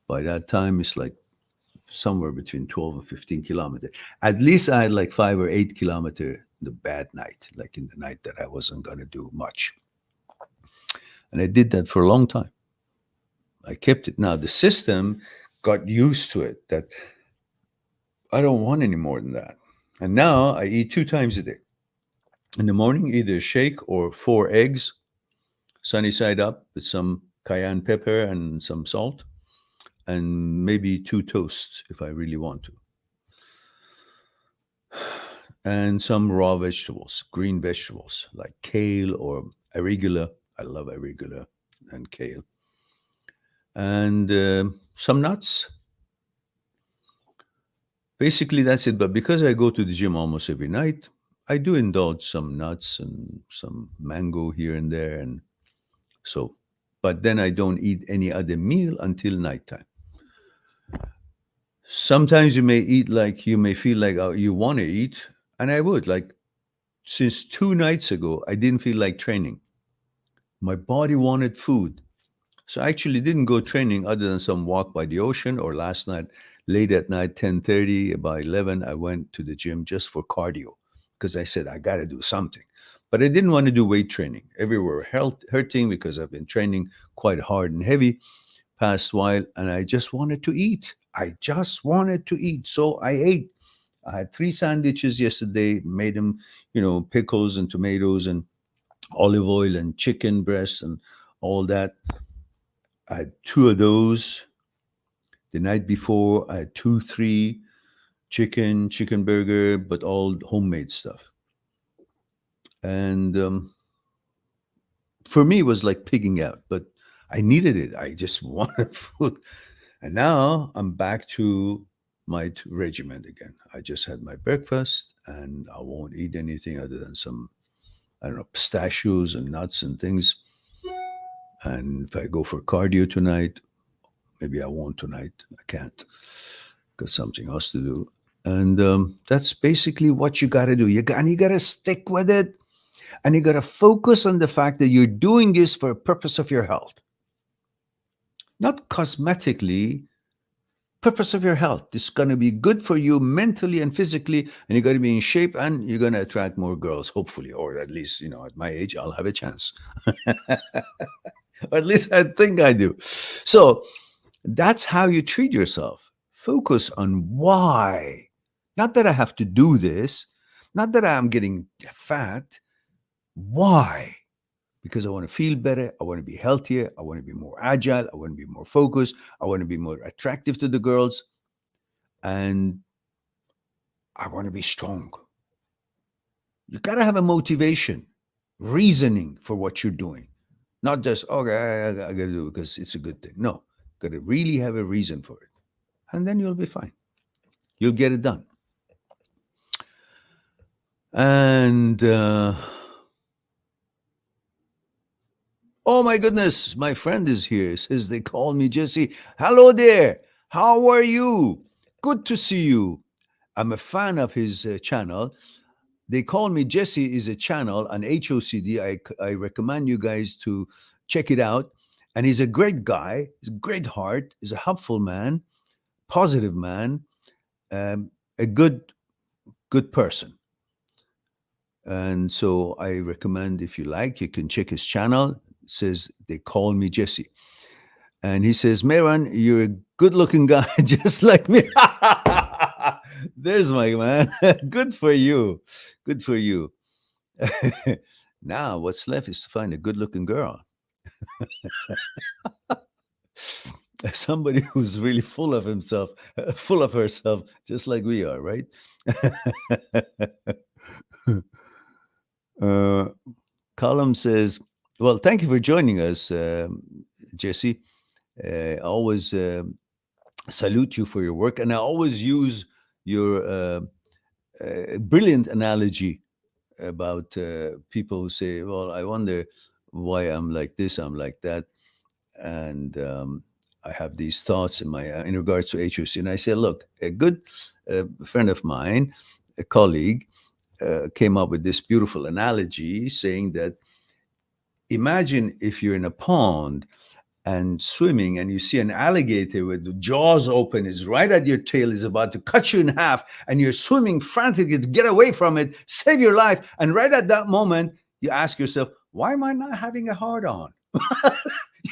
A: By that time, it's like somewhere between 12 and 15 kilometers. At least I had like 5 or 8 kilometers the bad night, like in the night that I wasn't going to do much. And I did that for a long time. I kept it. Now, the system got used to it that I don't want any more than that. And now I eat 2 times a day. In the morning, either a shake or 4 eggs, sunny side up with some cayenne pepper and some salt, and maybe 2 toasts if I really want to. And some raw vegetables, green vegetables like kale or arugula. I love arugula and kale. And some nuts. Basically, that's it. But because I go to the gym almost every night, I do indulge some nuts and some mango here and there. And so, but then I don't eat any other meal until nighttime. Sometimes you may eat like you may feel like you want to eat, and I would. Like since 2 nights ago, I didn't feel like training. My body wanted food. So I actually didn't go training other than some walk by the ocean, or last night, late at night, 10:30, about 11, I went to the gym just for cardio because I said I got to do something. But I didn't want to do weight training. Everywhere hurting because I've been training quite hard and heavy past while, and I just wanted to eat. I just wanted to eat. So I ate. I had 3 sandwiches yesterday, made them, pickles and tomatoes and olive oil and chicken breast and all that. I had 2 of those. The night before, I had 2 3 chicken burger, but all homemade stuff. And for me, it was like pigging out, but I needed it. I just wanted food. And now I'm back to my regiment again. I just had my breakfast and I won't eat anything other than some, I don't know, pistachios and nuts and things. And if I go for cardio tonight, maybe I won't tonight. I can't. Got something else to do. And that's basically what you got to do. You got to stick with it. And you got to focus on the fact that you're doing this for a purpose of your health, not cosmetically, purpose of your health. This is going to be good for you mentally and physically, and you're going to be in shape, and you're going to attract more girls, hopefully, or at least, at my age, I'll have a chance. Or at least I think I do. So that's how you treat yourself. Focus on why. Not that I have to do this, not that I'm getting fat. Why? Because I want to feel better. I want to be healthier. I want to be more agile. I want to be more focused. I want to be more attractive to the girls. And I want to be strong. You got to have a motivation, reasoning for what you're doing. Not just, okay, I got to do it because it's a good thing. No, got to really have a reason for it. And then you'll be fine. You'll get it done. And, oh my goodness, my friend is here. Says they call me Jesse. Hello there. How are you? Good to see you. I'm a fan of his channel. They call me Jesse is a channel on HOCD. I recommend you guys to check it out. And he's a great guy. He's a great heart. He's a helpful man, positive man, a good person. And so I recommend, if you like, you can check his channel. It says they call me Jesse. And he says, Mehran, you're a good-looking guy, just like me. There's my man. Good for you. Good for you. Now, what's left is to find a good-looking girl. Somebody who's really full of himself, full of herself, just like we are, right? Column says, well, thank you for joining us, Jesse. I always salute you for your work, and I always use your brilliant analogy about people who say, well, I wonder why I'm like this, I'm like that. And I have these thoughts in regards to HOC. And I say, look, a good friend of mine, a colleague, came up with this beautiful analogy saying that imagine if you're in a pond and swimming and you see an alligator with the jaws open, is right at your tail, is about to cut you in half, and you're swimming frantically to get away from it, save your life. And right at that moment, you ask yourself, why am I not having a hard on?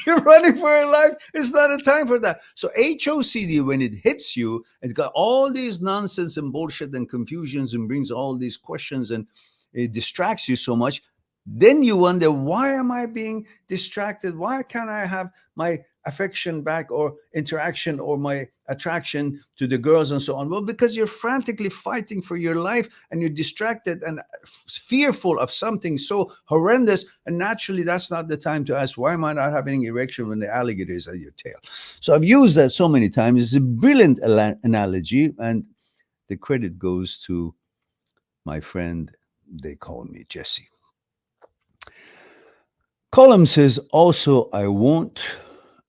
A: You're running for your life. It's not a time for that. So HOCD, when it hits you, it's got all these nonsense and bullshit and confusions and brings all these questions and it distracts you so much. Then you wonder, why am I being distracted? Why can't I have my affection back or interaction or my attraction to the girls and so on? Well, because you're frantically fighting for your life and you're distracted and fearful of something so horrendous. And naturally, that's not the time to ask, why am I not having erection when the alligator is at your tail? So I've used that so many times. It's a brilliant analogy. And the credit goes to my friend. They call me Jesse. Column says also, I want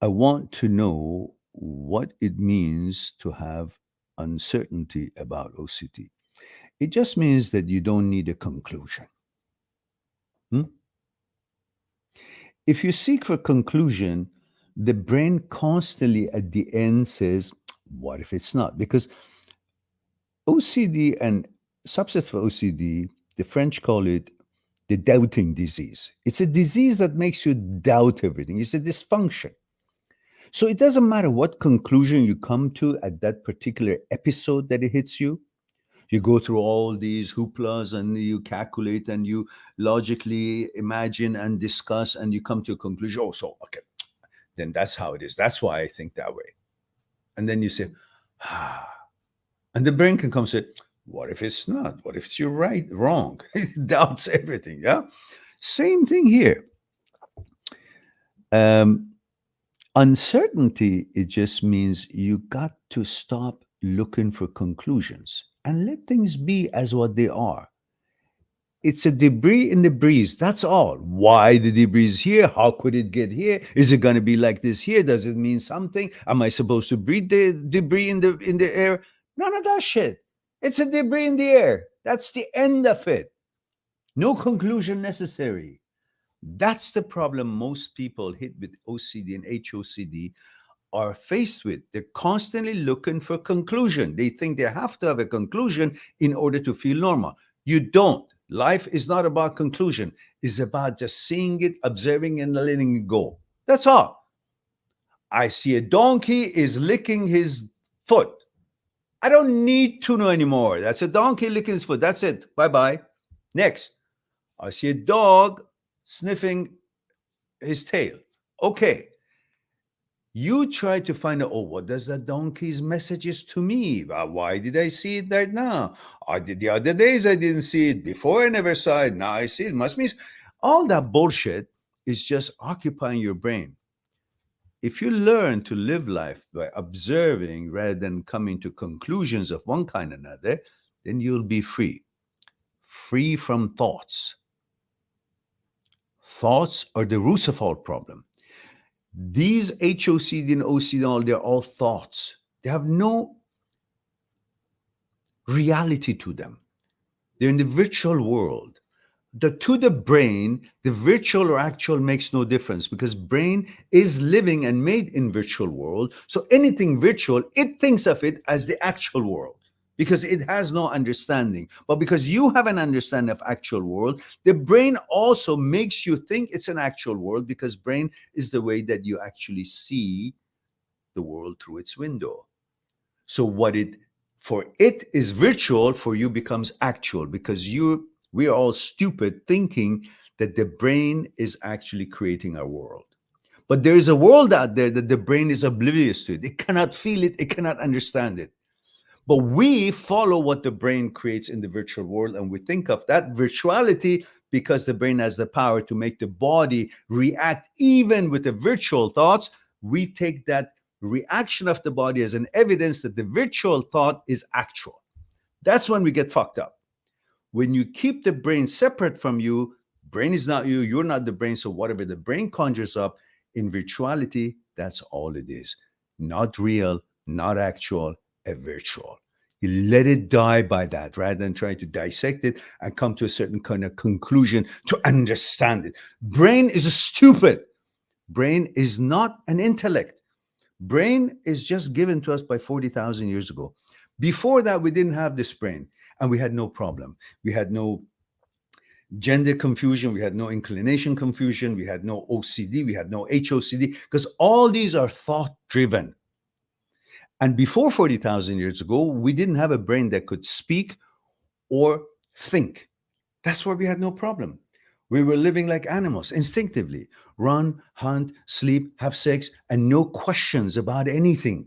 A: to know what it means to have uncertainty about OCD. It just means that you don't need a conclusion. If you seek for conclusion, the brain constantly at the end says, what if it's not? Because OCD and subsets of OCD, the French call it the doubting disease. It's a disease that makes you doubt everything. It's a dysfunction. So it doesn't matter what conclusion you come to at that particular episode that it hits you. You go through all these hooplas and you calculate and you logically imagine and discuss and you come to a conclusion. Oh, so, okay, then that's how it is. That's why I think that way. And then you say, and the brain can come and say, what if it's not? What if you're right, wrong? It doubts everything, yeah? Same thing here. Uncertainty, it just means you got to stop looking for conclusions and let things be as what they are. It's a debris in the breeze. That's all. Why the debris is here? How could it get here? Is it going to be like this here? Does it mean something? Am I supposed to breathe the debris in the air? None of that shit. It's a debris in the air. That's the end of it. No conclusion necessary. That's the problem most people hit with OCD and HOCD are faced with. They're constantly looking for conclusion. They think they have to have a conclusion in order to feel normal. You don't. Life is not about conclusion. It's about just seeing it, observing, and letting it go. That's all. I see a donkey is licking his foot. I don't need to know anymore. That's a donkey licking his foot. That's it. Bye bye. Next, I see a dog sniffing his tail. Okay. You try to find out, oh, what does that donkey's messages to me? Why did I see it right now? I did the other days I didn't see it. Before I never saw it. Now I see it. Must mean all that bullshit is just occupying your brain. If you learn to live life by observing rather than coming to conclusions of one kind or another, then you'll be free. Free from thoughts. Thoughts are the roots of all problem. These HOCD and OCD, they're all thoughts. They have no reality to them. They're in the virtual world. To the brain, the virtual or actual makes no difference because brain is living and made in virtual world. So anything virtual, it thinks of it as the actual world because it has no understanding. But because you have an understanding of actual world, the brain also makes you think it's an actual world because brain is the way that you actually see the world through its window. So what it for it is virtual, for you becomes actual because we are all stupid thinking that the brain is actually creating our world. But there is a world out there that the brain is oblivious to. It cannot feel it, it cannot understand it. But we follow what the brain creates in the virtual world, and we think of that virtuality because the brain has the power to make the body react even with the virtual thoughts. We take that reaction of the body as an evidence that the virtual thought is actual. That's when we get fucked up. When you keep the brain separate from you, brain is not you, you're not the brain. So whatever the brain conjures up in virtuality, that's all it is. Not real, not actual, a virtual. You let it die by that rather than trying to dissect it and come to a certain kind of conclusion to understand it. Brain is stupid. Brain is not an intellect. Brain is just given to us by 40,000 years ago. Before that, we didn't have this brain and we had no problem. We had no gender confusion, we had no inclination confusion, we had no OCD, we had no HOCD, because all these are thought driven. And before 40,000 years ago, we didn't have a brain that could speak or think. That's why we had no problem. We were living like animals instinctively run, hunt, sleep, have sex, and no questions about anything.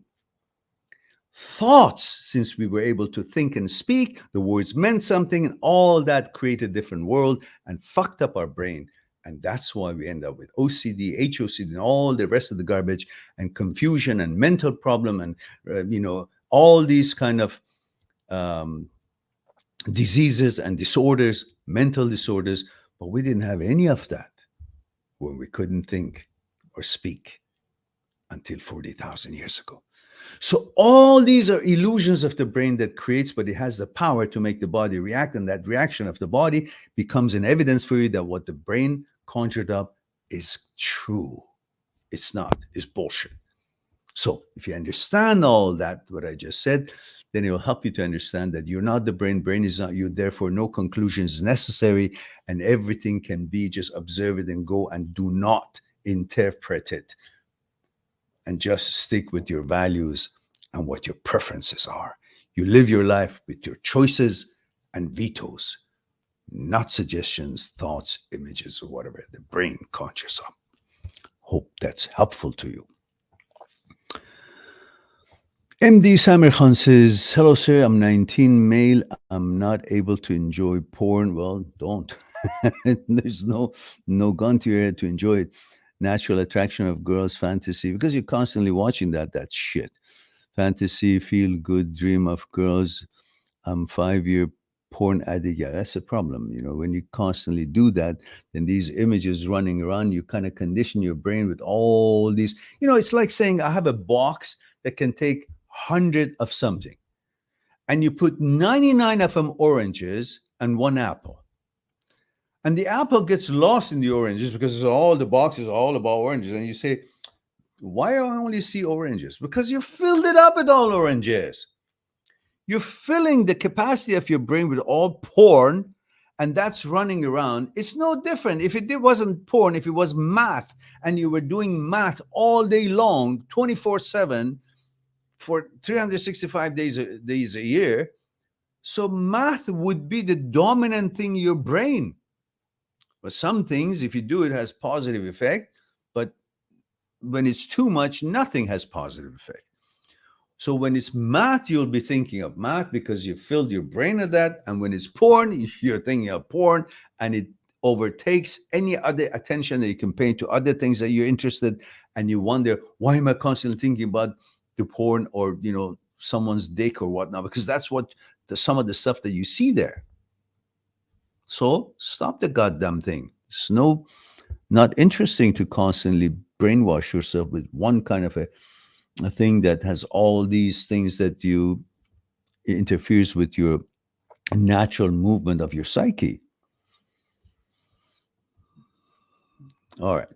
A: Thoughts, since we were able to think and speak, the words meant something, and all that created a different world and fucked up our brain. And that's why we end up with OCD, HOCD, and all the rest of the garbage and confusion and mental problem and, all these kind of um, diseases and disorders, mental disorders. But we didn't have any of that when we couldn't think or speak until 40,000 years ago. So all these are illusions of the brain that creates, but it has the power to make the body react. And that reaction of the body becomes an evidence for you that what the brain conjured up is true. It's not, it's bullshit. So if you understand all that, what I just said, then it will help you to understand that you're not the brain, brain is not you, therefore no conclusion is necessary, and everything can be just observe it and go and do not interpret it. And just stick with your values and what your preferences are. You live your life with your choices and vetoes, not suggestions, thoughts, images, or whatever the brain conjures up. Hope that's helpful to you. MD Samir Khan says, hello, sir. I'm 19, male. I'm not able to enjoy porn. Well, don't. There's no gun to your head to enjoy it. Natural attraction of girls, fantasy, because you're constantly watching that's shit. Fantasy, feel good, dream of girls. I'm 5-year porn addict. Yeah, that's a problem. When you constantly do that, then these images running around, you kind of condition your brain with all these. It's like saying I have a box that can take 100 of something, and you put 99 of them oranges and one apple. And the apple gets lost in the oranges because all the boxes are all about oranges. And you say, why do I only see oranges? Because you filled it up with all oranges. You're filling the capacity of your brain with all porn, and that's running around. It's no different. If it wasn't porn, if it was math, and you were doing math all day long, 24/7, for 365 days a year, so math would be the dominant thing in your brain. But some things, if you do it, has positive effect. But when it's too much, nothing has positive effect. So when it's math, you'll be thinking of math because you filled your brain with that. And when it's porn, you're thinking of porn, and it overtakes any other attention that you can pay to other things that you're interested. And you wonder, why am I constantly thinking about the porn or someone's dick or whatnot? Because that's what some of the stuff that you see there. So stop the goddamn thing. It's not interesting to constantly brainwash yourself with one kind of a thing that has all these things that you interferes with your natural movement of your psyche. All right.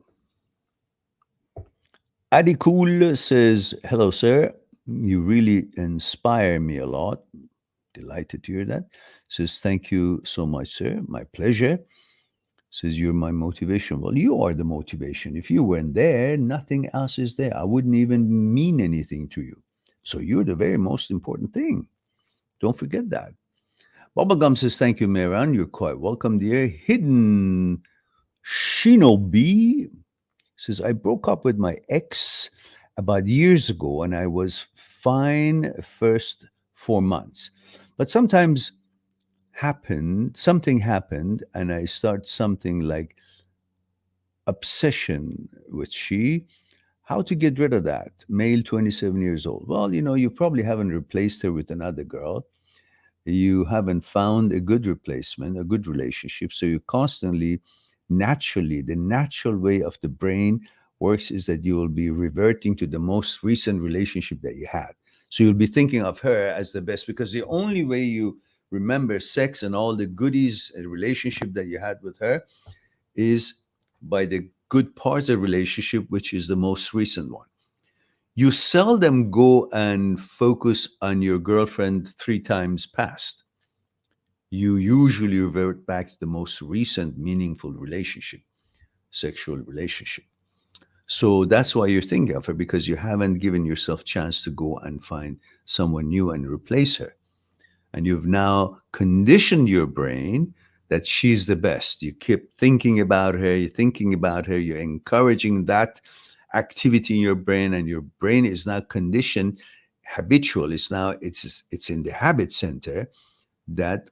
A: Adi Cool says, hello, sir. You really inspire me a lot. Delighted to hear that. Says, thank you so much, sir. My pleasure. Says, you're my motivation. Well, you are the motivation. If you weren't there, nothing else is there. I wouldn't even mean anything to you. So you're the very most important thing. Don't forget that. Bubblegum says, thank you, Mehran. You're quite welcome, dear. Hidden Shinobi says, I broke up with my ex about years ago, and I was fine first 4 months. But something happened, and I start something like obsession with she. How to get rid of that? Male, 27 years old. Well, you probably haven't replaced her with another girl. You haven't found a good replacement, a good relationship. So you constantly, naturally, the natural way of the brain works is that you will be reverting to the most recent relationship that you had. So you'll be thinking of her as the best, because the only way you remember sex and all the goodies and relationship that you had with her is by the good parts of the relationship, which is the most recent one. You seldom go and focus on your girlfriend 3 times past. You usually revert back to the most recent meaningful relationship, sexual relationship. So that's why you're thinking of her, because you haven't given yourself chance to go and find someone new and replace her. And you've now conditioned your brain that she's the best. You keep thinking about her, you're encouraging that activity in your brain, and your brain is now conditioned, habitual. It's in the habit center that,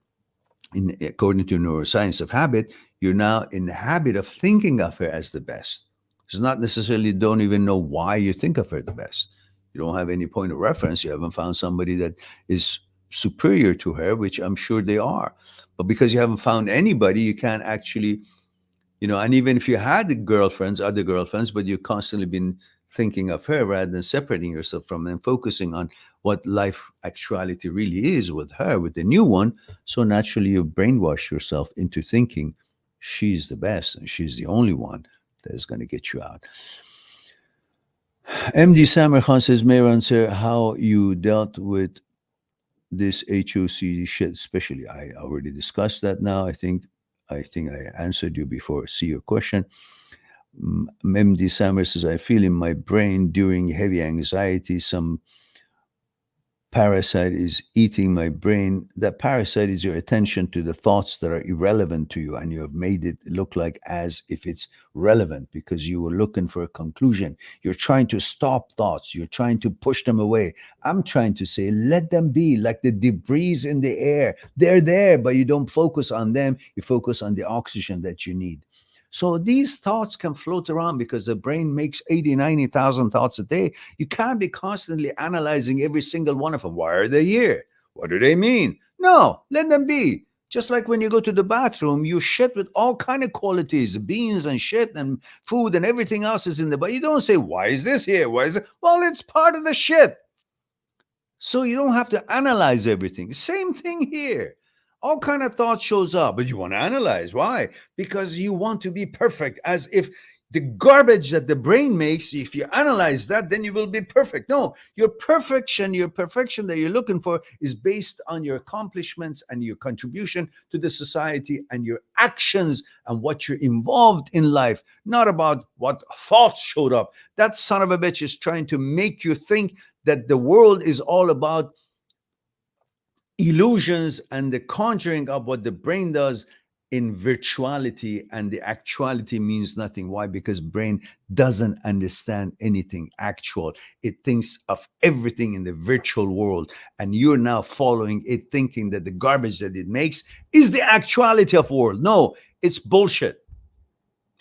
A: according to neuroscience of habit, you're now in the habit of thinking of her as the best. It's not necessarily, don't even know why you think of her the best. You don't have any point of reference. You haven't found somebody that is superior to her, which I'm sure they are. But because you haven't found anybody, you can't actually, and even if you had other girlfriends, but you've constantly been thinking of her rather than separating yourself from them, focusing on what life actuality really is with her, with the new one. So naturally, you brainwash yourself into thinking she's the best and she's the only one that is going to get you out. MD Samir Khan says, Mehran sir, how you dealt with this HOCD shit, especially. I already discussed that now. I think I answered you before. See your question. MD Samir says, I feel in my brain during heavy anxiety, some parasite is eating my brain. That parasite is your attention to the thoughts that are irrelevant to you, and you have made it look like as if it's relevant because you were looking for a conclusion. You're trying to stop thoughts. You're trying to push them away. I'm trying to say, let them be like the debris in the air. They're there, but you don't focus on them. You focus on the oxygen that you need. So these thoughts can float around because the brain makes 80, 90,000 thoughts a day. You can't be constantly analyzing every single one of them. Why are they here? What do they mean? No, let them be. Just like when you go to the bathroom, you shit with all kind of qualities, beans and shit and food and everything else is in the but you don't say, why is this here? Why is it? Well, it's part of the shit. So you don't have to analyze everything. Same thing here. All kind of thought shows up, but you want to analyze why, because you want to be perfect, as if the garbage that the brain makes, if you analyze that, then you will be perfect. No, your perfection that you're looking for is based on your accomplishments and your contribution to the society and your actions and what you're involved in life, not about what thoughts showed up. That son of a bitch is trying to make you think that the world is all about illusions and the conjuring of what the brain does in virtuality, and the actuality means nothing. Why? Because brain doesn't understand anything actual. It thinks of everything in the virtual world, and you're now following it, thinking that the garbage that it makes is the actuality of world. No, it's bullshit.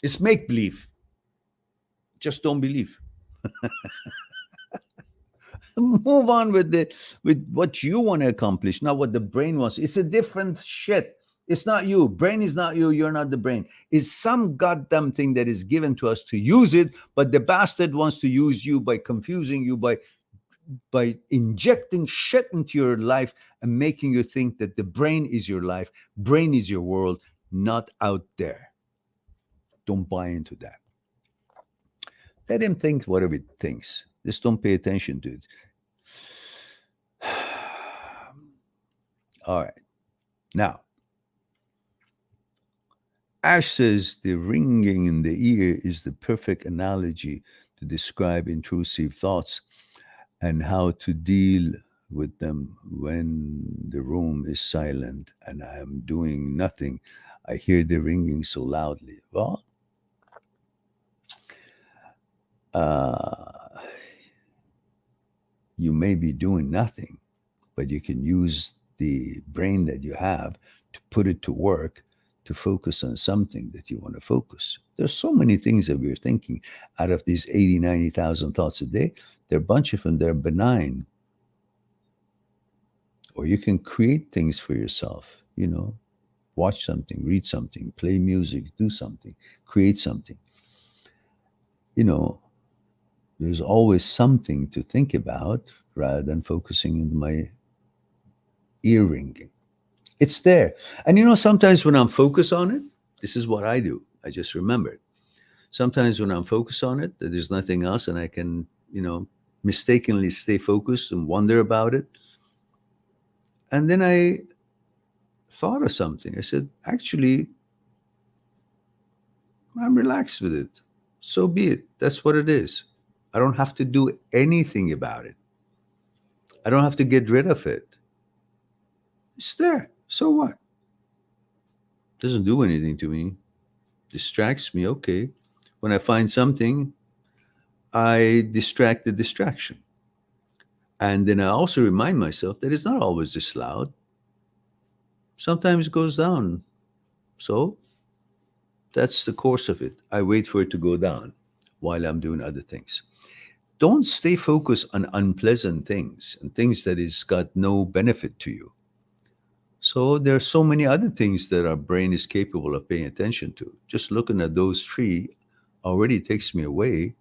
A: It's make believe. Just don't believe. Move on with what you want to accomplish, not what the brain wants. It's a different shit. It's not you. Brain is not you. You're not the brain. It's some goddamn thing that is given to us to use it, but the bastard wants to use you by confusing you, by injecting shit into your life and making you think that the brain is your life, brain is your world, not out there. Don't buy into that. Let him think whatever he thinks. Just don't pay attention to it. All right. Now, Ash says the ringing in the ear is the perfect analogy to describe intrusive thoughts and how to deal with them when the room is silent and I am doing nothing. I hear the ringing so loudly. Well, uh, you may be doing nothing, but you can use the brain that you have to put it to work to focus on something that you want to focus. There's so many things that we're thinking out of these 80, 90,000 thoughts a day. There are a bunch of them that are benign, or you can create things for yourself, watch something, read something, play music, do something, create something. You know, there's always something to think about rather than focusing on my ear ringing. It's there. And sometimes when I'm focused on it, this is what I do. I just remembered. Sometimes when I'm focused on it, that there's nothing else, and I can, mistakenly stay focused and wonder about it. And then I thought of something. I said, actually, I'm relaxed with it. So be it. That's what it is. I don't have to do anything about it. I don't have to get rid of it. It's there. So what? Doesn't do anything to me. Distracts me. Okay. When I find something, I distract the distraction. And then I also remind myself that it's not always this loud. Sometimes it goes down. So that's the course of it. I wait for it to go down while I'm doing other things. Don't stay focused on unpleasant things and things that is got no benefit to you. So there are so many other things that our brain is capable of paying attention to. Just looking at those three already takes me away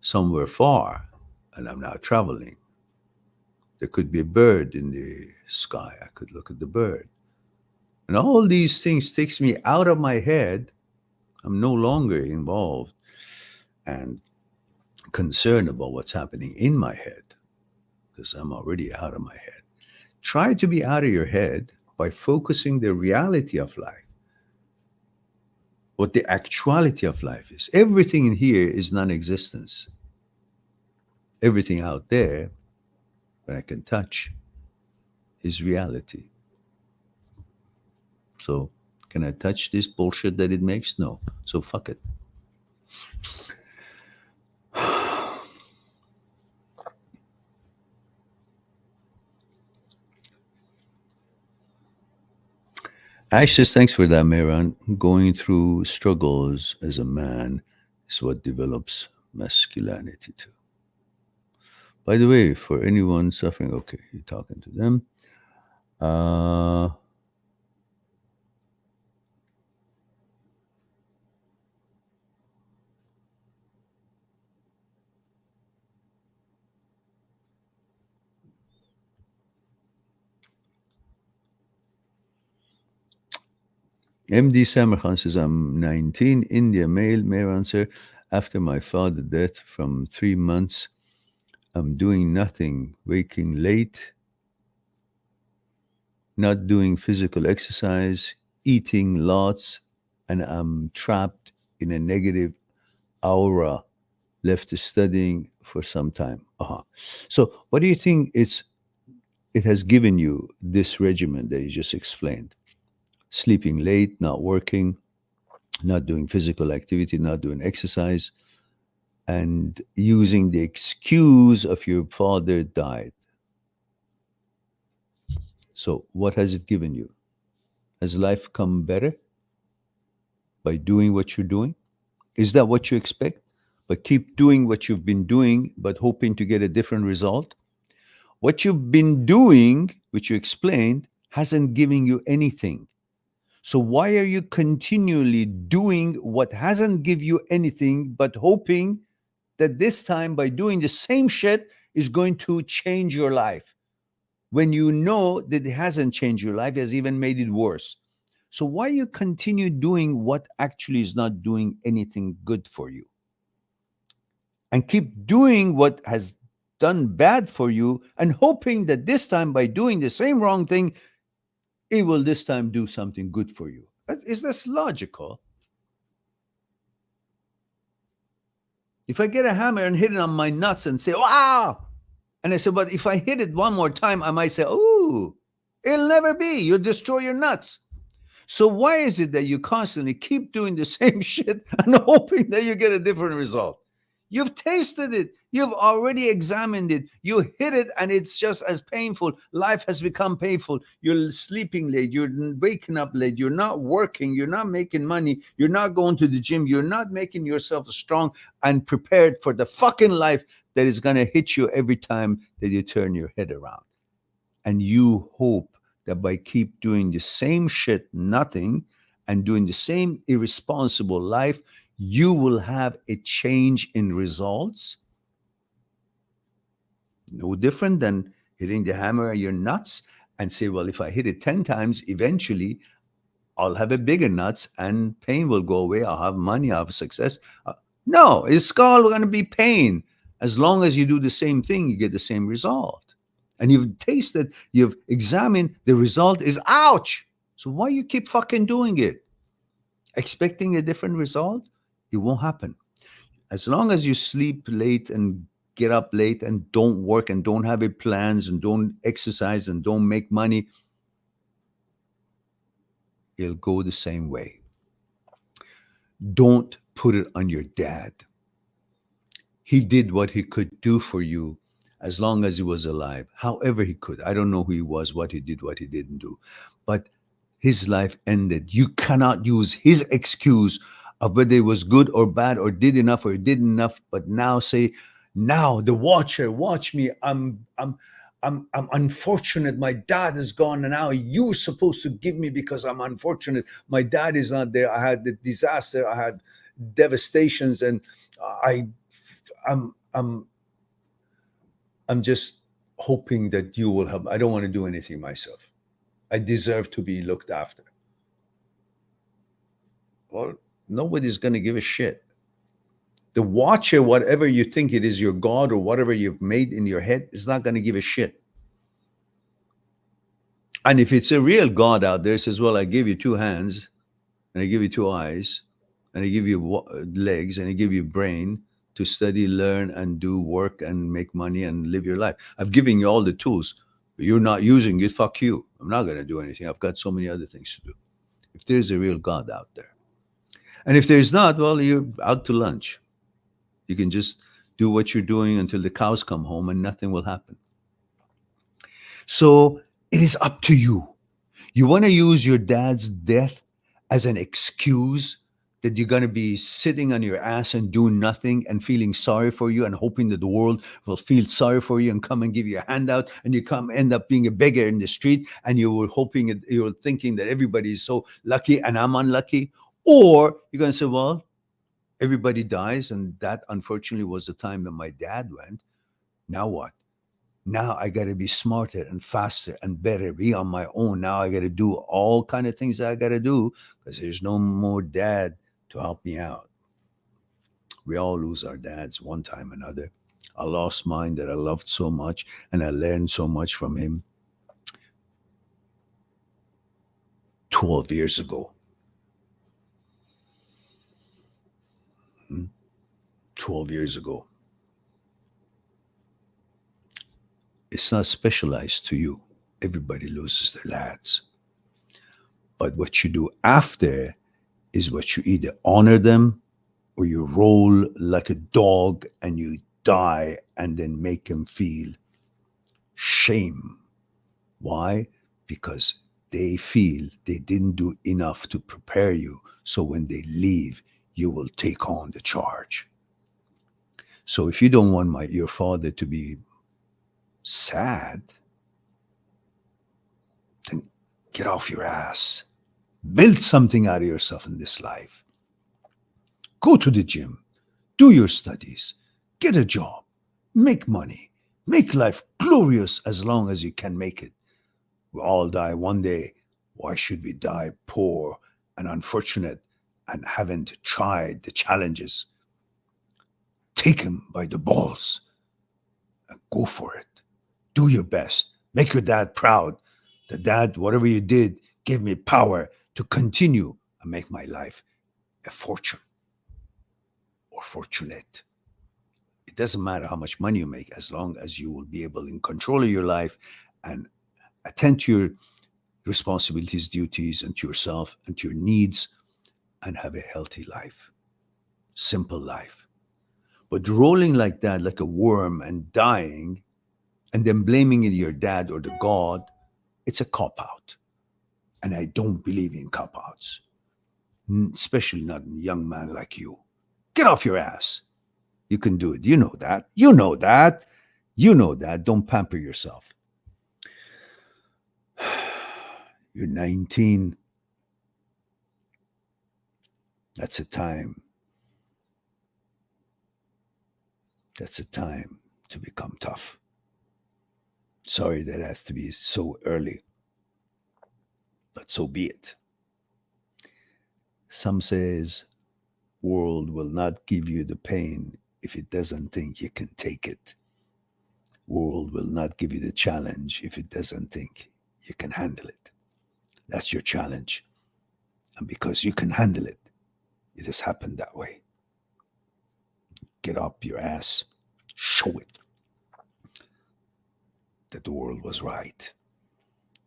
A: somewhere far, and I'm now traveling. There could be a bird in the sky. I could look at the bird. And all these things takes me out of my head. I'm no longer involved and concerned about what's happening in my head because I'm already out of my head. Try to be out of your head by focusing the reality of life, what the actuality of life is. Everything in here is non-existence. Everything out there that I can touch is reality. So can I touch this bullshit that it makes? No. So fuck it. Ash says, thanks for that, Mehran. Going through struggles as a man is what develops masculinity too. By the way, for anyone suffering, okay, you're talking to them. Uh, MD Samarkhan says, I'm 19, India, male, male answer. After my father death from 3 months, I'm doing nothing, waking late, not doing physical exercise, eating lots, and I'm trapped in a negative aura, left studying for some time. Uh-huh. So, what do you think it has given you, this regimen that you just explained? Sleeping late, not working, not doing physical activity, not doing exercise, and using the excuse of your father died. So, what has it given you? Has life come better by doing what you're doing? Is that what you expect? But keep doing what you've been doing, but hoping to get a different result? What you've been doing, which you explained, hasn't given you anything. So why are you continually doing what hasn't give you anything, but hoping that this time by doing the same shit is going to change your life, when you know that it hasn't changed your life, it has even made it worse? So why you continue doing what actually is not doing anything good for you, and keep doing what has done bad for you, and hoping that this time by doing the same wrong thing, it will this time do something good for you? Is this logical? If I get a hammer and hit it on my nuts and say, wow, and I said, but if I hit it one more time, I might say, ooh, it'll never be. You'll destroy your nuts. So why is it that you constantly keep doing the same shit and hoping that you get a different result? You've tasted it. You've already examined it. You hit it and it's just as painful. Life has become painful. You're sleeping late. You're waking up late. You're not working. You're not making money. You're not going to the gym. You're not making yourself strong and prepared for the fucking life that is going to hit you every time that you turn your head around. And you hope that by keep doing the same shit, nothing, and doing the same irresponsible life, you will have a change in results. No different than hitting the hammer at your nuts and say, well, if I hit it 10 times, eventually I'll have a bigger nuts and pain will go away. I'll have money, I'll have success. No, it's all going to be pain. As long as you do the same thing, you get the same result. And you've tasted, you've examined, the result is ouch. So why you keep fucking doing it? Expecting a different result? It won't happen. As long as you sleep late and get up late and don't work and don't have any plans and don't exercise and don't make money, it'll go the same way. Don't put it on your dad. He did what he could do for you as long as he was alive, however he could. I don't know who he was, what he did, what he didn't do. But his life ended. You cannot use his excuse of whether it was good or bad or did enough or did enough, but now say, now the watcher, watch me. I'm unfortunate. My dad is gone, and now you're supposed to give me because I'm unfortunate. My dad is not there. I had the disaster. I had devastations, and I I'm I'm I'm just hoping that you will help. I don't want to do anything myself. I deserve to be looked after. Well, nobody's going to give a shit. The watcher, whatever you think it is, your God or whatever you've made in your head, is not going to give a shit. And if it's a real God out there, says, well, I give you two hands and I give you two eyes and I give you legs and I give you brain to study, learn, and do work and make money and live your life. I've given you all the tools. But you're not using it. Fuck you. I'm not going to do anything. I've got so many other things to do. If there's a real God out there. And if there's not, well, you're out to lunch. You can just do what you're doing until the cows come home and nothing will happen. So it is up to you. You want to use your dad's death as an excuse that you're going to be sitting on your ass and doing nothing and feeling sorry for you and hoping that the world will feel sorry for you and come and give you a handout, and you come end up being a beggar in the street, and you were hoping, you were thinking that everybody is so lucky and I'm unlucky. Or you're going to say, well, everybody dies, and that unfortunately was the time that my dad went. Now what? Now I got to be smarter and faster and better, be on my own. Now I got to do all kind of things that I got to do because there's no more dad to help me out. We all lose our dads one time or another. I lost mine that I loved so much and I learned so much from him 12 years ago. 12 years ago. It's not specialized to you. Everybody loses their lads. But what you do after is what you either honor them or you roll like a dog and you die and then make them feel shame. Why? Because they feel they didn't do enough to prepare you. So when they leave, you will take on the charge. So if you don't want your father to be sad, then get off your ass. Build something out of yourself in this life. Go to the gym, do your studies, get a job, make money, make life glorious as long as you can make it. We all die one day. Why should we die poor and unfortunate and haven't tried the challenges? Take him by the balls and go for it. Do your best. Make your dad proud. The dad, whatever you did, gave me power to continue and make my life a fortune or fortunate. It doesn't matter how much money you make as long as you will be able in control of your life and attend to your responsibilities, duties, and to yourself and to your needs and have a healthy life, simple life. But rolling like that, like a worm and dying, and then blaming it your dad or the God, it's a cop out. And I don't believe in cop outs, especially not in a young man like you. Get off your ass. You can do it. You know that. You know that. You know that. Don't pamper yourself. You're 19. That's a time. That's a time to become tough. Sorry that has to be so early, but so be it. Some says world will not give you the pain if it doesn't think you can take it. World will not give you the challenge if it doesn't think you can handle it. That's your challenge. And because you can handle it, it has happened that way. Get up your ass, show it that the world was right.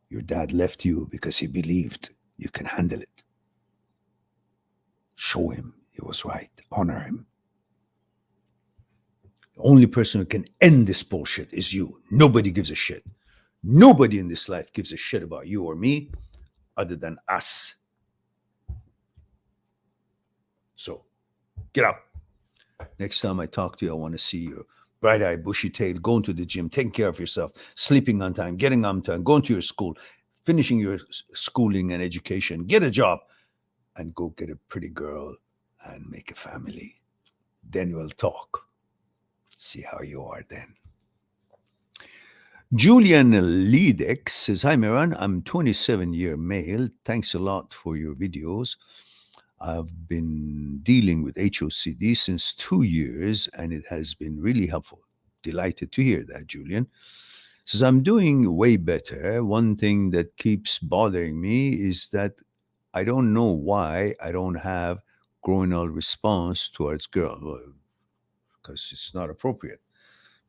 A: Your dad left you because he believed you can handle it. Show him he was right. Honor him. The only person who can end this bullshit is you. Nobody gives a shit. Nobody in this life gives a shit about you or me other than us. So, get up. Next time I talk to you, I want to see your bright-eyed, bushy-tailed, going to the gym, taking care of yourself, sleeping on time, getting on time, going to your school, finishing your schooling and education, get a job, and go get a pretty girl and make a family. Then we'll talk. See how you are then. Julian Ledex says, hi, Miran. I'm 27-year male. Thanks a lot for your videos. I've been dealing with HOCD since 2 years, and it has been really helpful. Delighted to hear that, Julian. Says, I'm doing way better. One thing that keeps bothering me is that I don't know why I don't have groinal response towards girls, because it's not appropriate.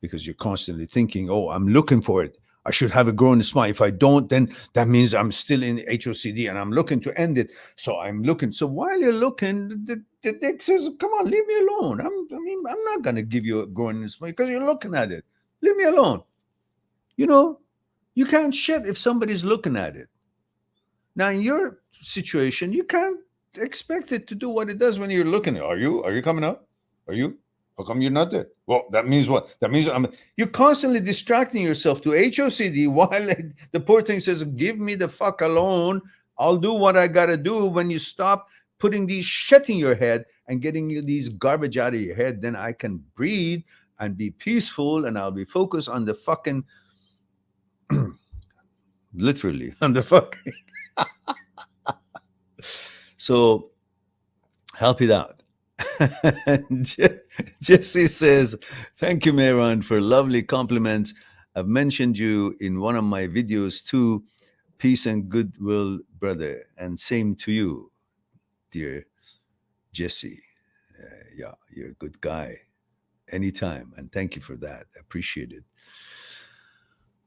A: Because you're constantly thinking, oh, I'm looking for it. I should have a groin response. If I don't, then that means I'm still in HOCD and I'm looking to end it. So I'm looking. So while you're looking, the dick says, come on, leave me alone. I'm not going to give you a groin response because you're looking at it. Leave me alone. You know, you can't shit if somebody's looking at it. Now, in your situation, you can't expect it to do what it does when you're looking at it. Are you coming up? Are you? How come you're not there? Well, that means what? That means you're constantly distracting yourself to HOCD while the poor thing says, give me the fuck alone. I'll do what I got to do. When you stop putting these shit in your head and getting these garbage out of your head, then I can breathe and be peaceful and I'll be focused on the fucking Literally, on the fucking. So help it out. And Jesse says, "Thank you, Mehran, for lovely compliments. I've mentioned you in one of my videos too. Peace and goodwill, brother. And same to you, dear Jesse. Yeah, you're a good guy. Anytime. And thank you for that. Appreciate it.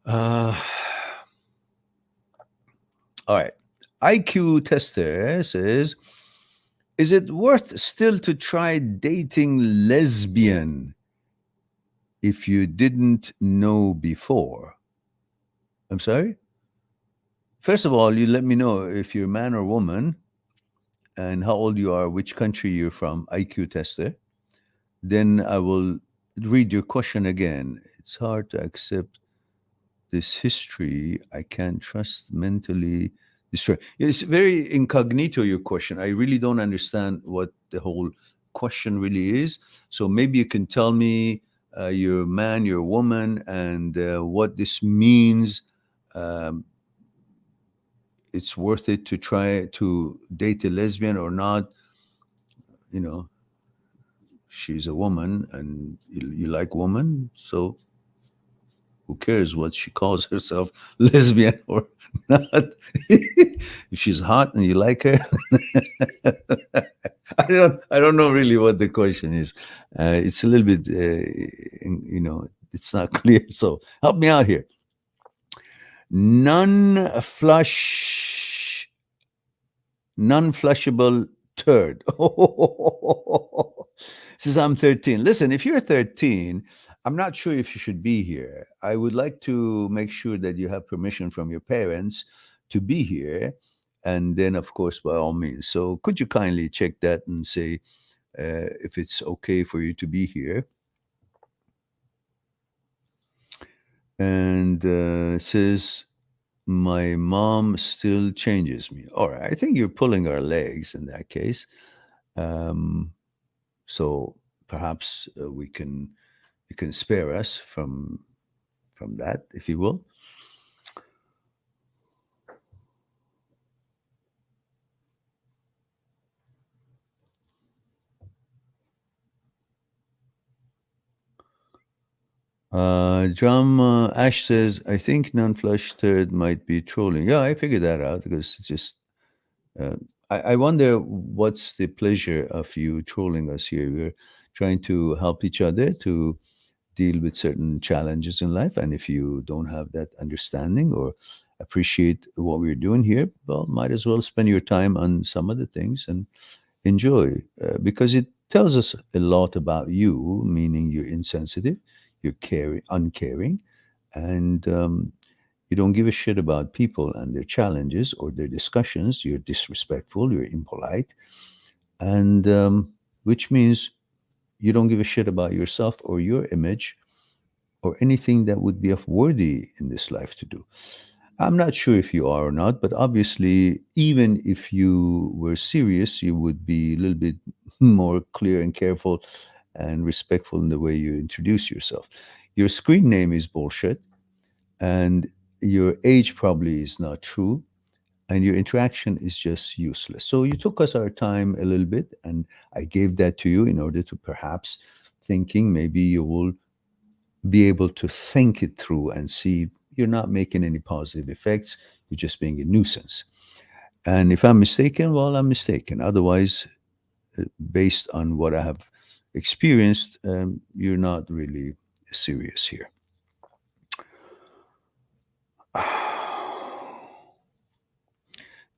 A: Uh, all right. IQ tester says, is it worth still to try dating lesbian if you didn't know before? I'm sorry? First of all, you let me know if you're a man or woman and how old you are, which country you're from, IQ tester. Then I will read your question again. It's hard to accept this history. I can't trust mentally destroy. It's very incognito, your question. I really don't understand what the whole question really is. So maybe you can tell me you're a man, you're a woman, and what this means. Um, it's worth it to try to date a lesbian or not. You know, she's a woman and you like woman. So who cares what she calls herself, lesbian or not? If she's hot and you like her, I don't know really what the question is. It's a little bit, it's not clear. So help me out here. Non flush non-flushable turd. Says I'm 13. Listen, if you're 13, I'm not sure if you should be here. I would like to make sure that you have permission from your parents to be here. And then, of course, by all means. So, could you kindly check that and say if it's okay for you to be here? And it says, my mom still changes me. All right. I think you're pulling our legs in that case. Um, so perhaps we can you can spare us from that, if you will. Drum Ash says, I think non-flush third might be trolling. Yeah, I figured that out because it's just. Uh, I wonder what's the pleasure of you trolling us here. We're trying to help each other to deal with certain challenges in life. And if you don't have that understanding or appreciate what we're doing here, well, might as well spend your time on some other things and enjoy because it tells us a lot about you, meaning you're insensitive, you're uncaring, and you don't give a shit about people and their challenges or their discussions. You're disrespectful, you're impolite, and which means you don't give a shit about yourself or your image or anything that would be of worthy in this life to do. I'm not sure if you are or not, but obviously, even if you were serious, you would be a little bit more clear and careful and respectful in the way you introduce yourself. Your screen name is bullshit, and your age probably is not true, and your interaction is just useless. So you took us our time a little bit, and I gave that to you in order to perhaps thinking maybe you will be able to think it through and see you're not making any positive effects. You're just being a nuisance. And if I'm mistaken, well, I'm mistaken. Otherwise, based on what I have experienced, you're not really serious here.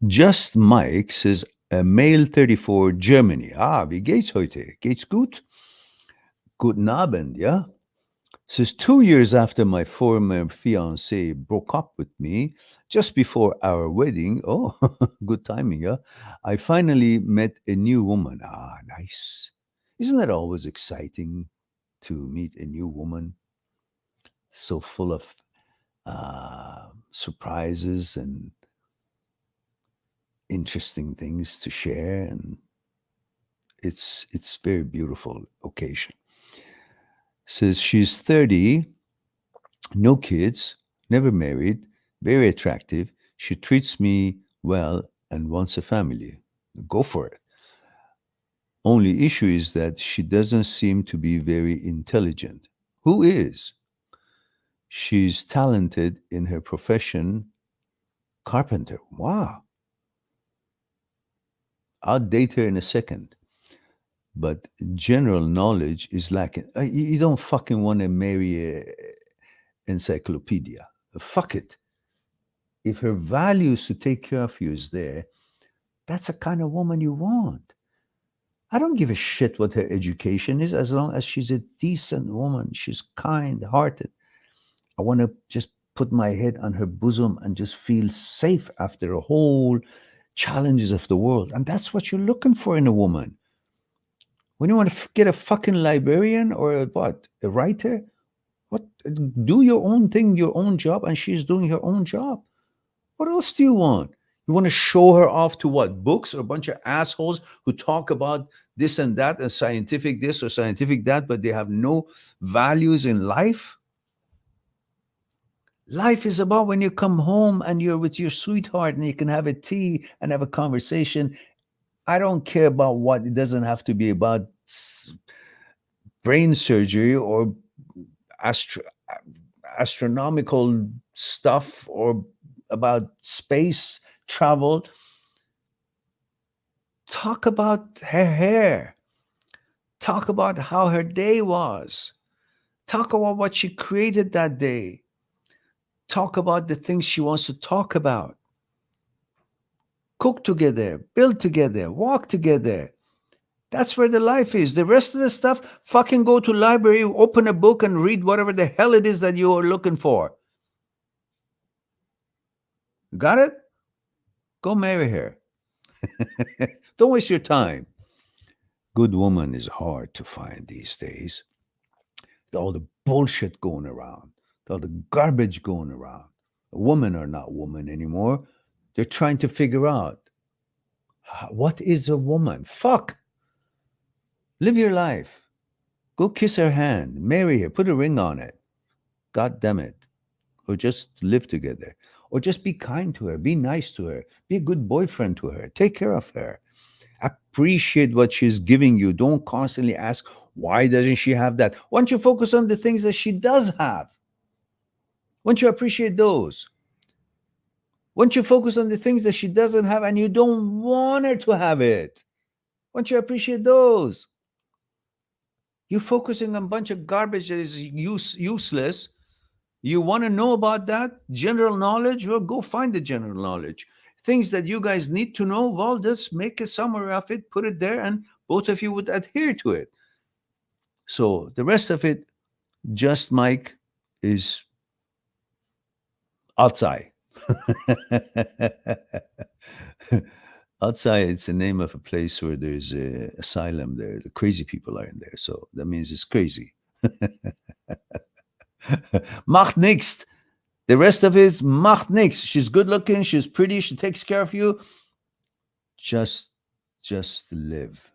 A: Just Mike says, Male 34, Germany. Ah, wie geht's heute? Geht's gut? Guten Abend, ja? Says 2 years after my former fiance broke up with me, just before our wedding, oh, good timing, yeah, I finally met a new woman. Ah, nice. Isn't that always exciting to meet a new woman? So full of surprises and interesting things to share, and it's very beautiful occasion. Says she's 30, no kids, never married, very attractive. She treats me well and wants a family. Go for it. Only issue is that she doesn't seem to be very intelligent. Who is? She's talented in her profession, carpenter. Wow. I'll date her in a second. But general knowledge is lacking. You don't fucking want to marry a encyclopedia. Fuck it. If her values to take care of you is there, that's the kind of woman you want. I don't give a shit what her education is as long as she's a decent woman. She's kind hearted. I want to just put my head on her bosom and just feel safe after a whole challenges of the world. And that's what you're looking for in a woman. When you want to get a fucking librarian or a, what, a writer, what, do your own thing, your own job, and she's doing her own job. What else do you want? You want to show her off to what? Books or a bunch of assholes who talk about this and that and scientific this or scientific that, but they have no values in life? Life is about when you come home and you're with your sweetheart and you can have a tea and have a conversation. I don't care about what. It doesn't have to be about brain surgery or astro- astronomical stuff or about space travel. Talk about her hair. Talk about how her day was. Talk about what she created that day. Talk about the things she wants to talk about. Cook together, build together, walk together. That's where the life is. The rest of the stuff, fucking go to library, open a book and read whatever the hell it is that you are looking for. Got it? Go marry her. Don't waste your time. Good woman is hard to find these days. All the bullshit going around, all the garbage going around. Women are not women anymore. They're trying to figure out what is a woman. Fuck. Live your life. Go kiss her hand, marry her, put a ring on it. God damn it. Or just live together. Or just be kind to her, be nice to her, be a good boyfriend to her, take care of her. Appreciate what she's giving you. Don't constantly ask, why doesn't she have that? Why don't you focus on the things that she does have? Why don't you appreciate those? Why don't you focus on the things that she doesn't have and you don't want her to have it? Why don't you appreciate those? You're focusing on a bunch of garbage that is useless. You want to know about that general knowledge? Well, go find the general knowledge. Things that you guys need to know, well, just make a summary of it, put it there, and both of you would adhere to it. So the rest of it, just Mike, is outside. Outside, it's the name of a place where there's a asylum there. The crazy people are in there. So that means it's crazy. Macht nichts. The rest of it is macht nichts. She's good looking. She's pretty. She takes care of you. Just, just live.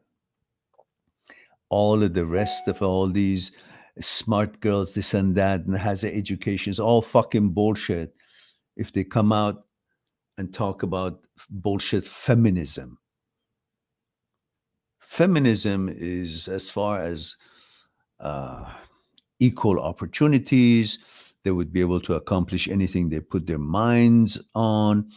A: All of the rest of all these smart girls, this and that, and has an education is all fucking bullshit. If they come out and talk about bullshit feminism. Feminism is as far as uh, equal opportunities. They would be able to accomplish anything they put their minds on.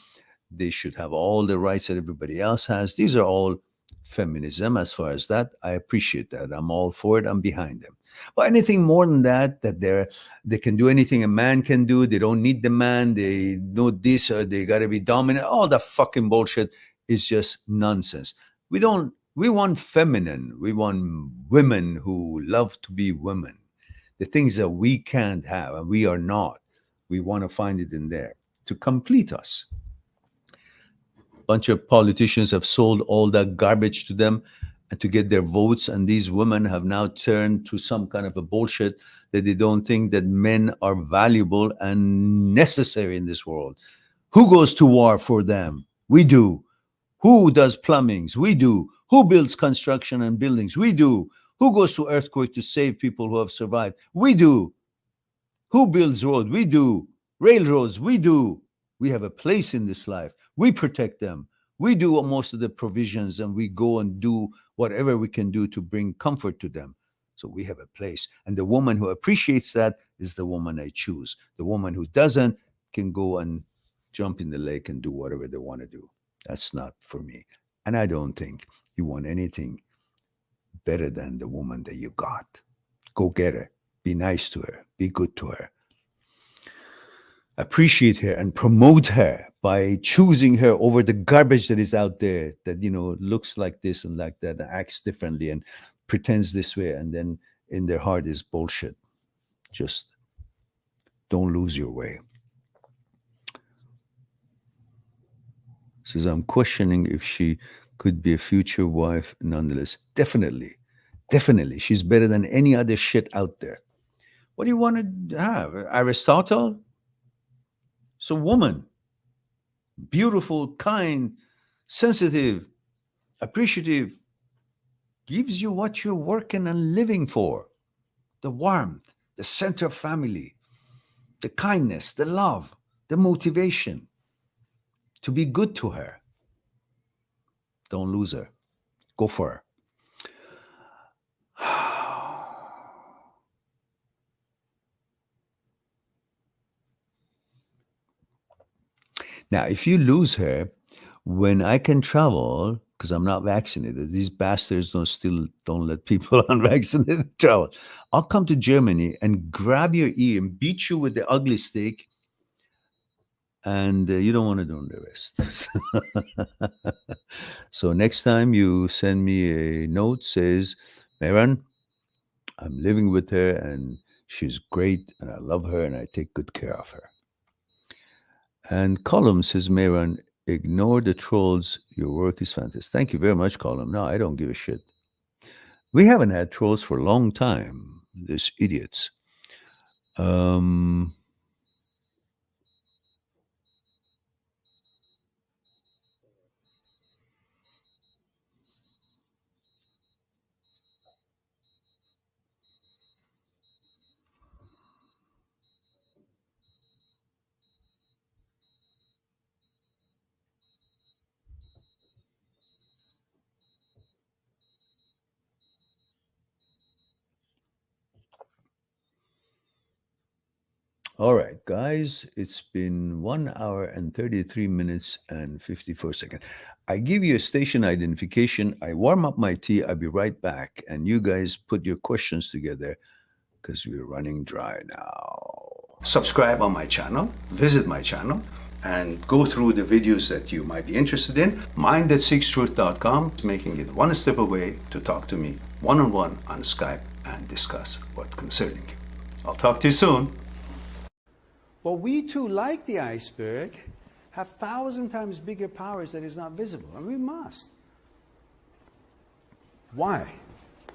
A: They should have all the rights that everybody else has. These are all feminism as far as that. I appreciate that. I'm all for it. I'm behind them. But anything more than that, that they can do anything a man can do. They don't need the man. They know this or they got to be dominant. All that fucking bullshit is just nonsense. We want feminine. We want women who love to be women. The things that we can't have and we are not. We want to find it in there to complete us. Bunch of politicians have sold all that garbage to them and to get their votes, and these women have now turned to some kind of a bullshit that they don't think that men are valuable and necessary in this world. Who goes to war for them? We do. Who does plumbings? We do. Who builds construction and buildings? We do. Who goes to earthquake to save people who have survived? We do. Who builds road? We do. Railroads, we do. We have a place in this life. We protect them. We do most of the provisions and we go and do whatever we can do to bring comfort to them. So we have a place. And the woman who appreciates that is the woman I choose. The woman who doesn't can go and jump in the lake and do whatever they want to do. That's not for me. And I don't think you want anything better than the woman that you got. Go get her. Be nice to her. Be good to her. Appreciate her and promote her by choosing her over the garbage that is out there that looks like this and like that and acts differently and pretends this way and then in their heart is bullshit. Just don't lose your way. Says I'm questioning if she could be a future wife nonetheless. Definitely she's better than any other shit out there. What do you want to have? Aristotle? So woman, beautiful, kind, sensitive, appreciative, gives you what you're working and living for: the warmth, the center of family, the kindness, the love, the motivation to be good to her. Don't lose her. Go for her. Now, if you lose her, when I can travel, because I'm not vaccinated, these bastards don't let people unvaccinated travel. I'll come to Germany and grab your ear and beat you with the ugly stick, and you don't want to do the rest. So next time you send me a note says, Mehran, I'm living with her and she's great and I love her and I take good care of her. And Column says, Mehran, ignore the trolls. Your work is fantastic. Thank you very much, Column. No, I don't give a shit. We haven't had trolls for a long time. These idiots. Um, all right, guys, it's been 1 hour and 33 minutes and 54 seconds. I give you a station identification. I warm up my tea. I'll be right back. And you guys put your questions together because we're running dry now. Subscribe on my channel, visit my channel, and go through the videos that you might be interested in. Mind@seekstruth.com, making it one step away to talk to me one-on-one on Skype and discuss what concerning. I'll talk to you soon. Well, we too, like the iceberg, have 1,000 times bigger powers that is not visible, and we must. Why?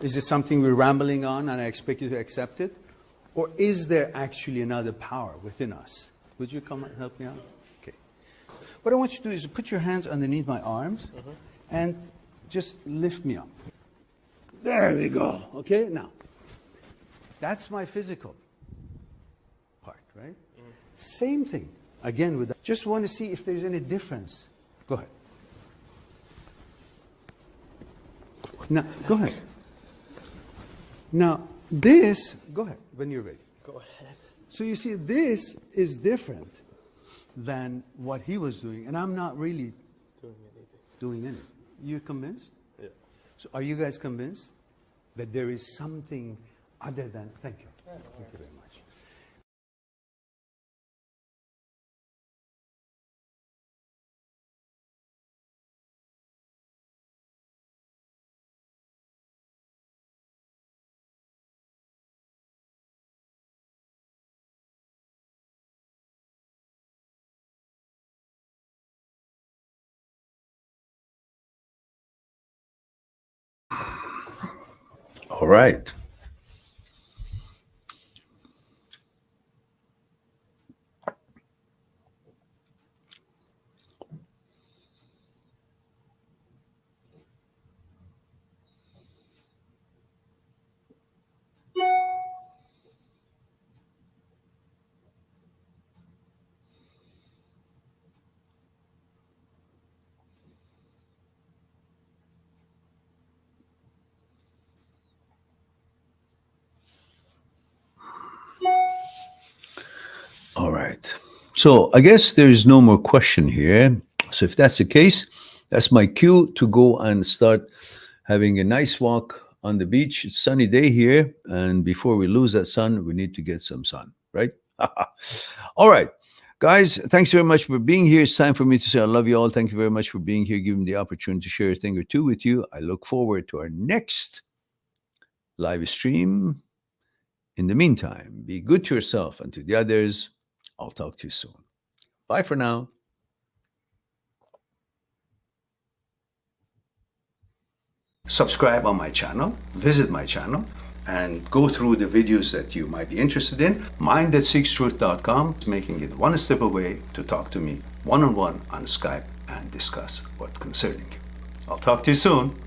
A: Is it something we're rambling on and I expect you to accept it? Or is there actually another power within us? Would you come and help me out? Okay. What I want you to do is put your hands underneath my arms and just lift me up. There we go. Okay, now, that's my physical part, right? Same thing. Again, with that. Just want to see if there's any difference. Go ahead. Now, go ahead. Now, this, go ahead, when you're ready.
B: Go ahead.
A: So you see, this is different than what he was doing, and I'm not really doing anything. You convinced?
B: Yeah.
A: So are you guys convinced that there is something other than, thank you.
B: Yeah,
A: Thank you very much. All right. All right. So I guess there's no more question here. So if that's the case, that's my cue to go and start having a nice walk on the beach. It's a sunny day here, and before we lose that sun, we need to get some sun, right? All right. Guys, thanks very much for being here. It's time for me to say I love you all. Thank you very much for being here, giving me the opportunity to share a thing or two with you. I look forward to our next live stream. In the meantime, be good to yourself and to the others. I'll talk to you soon. Bye for now. Subscribe on my channel, visit my channel, and go through the videos that you might be interested in. Mindthatseekstruth.com is making it one step away to talk to me one-on-one on Skype and discuss what's concerning you. I'll talk to you soon.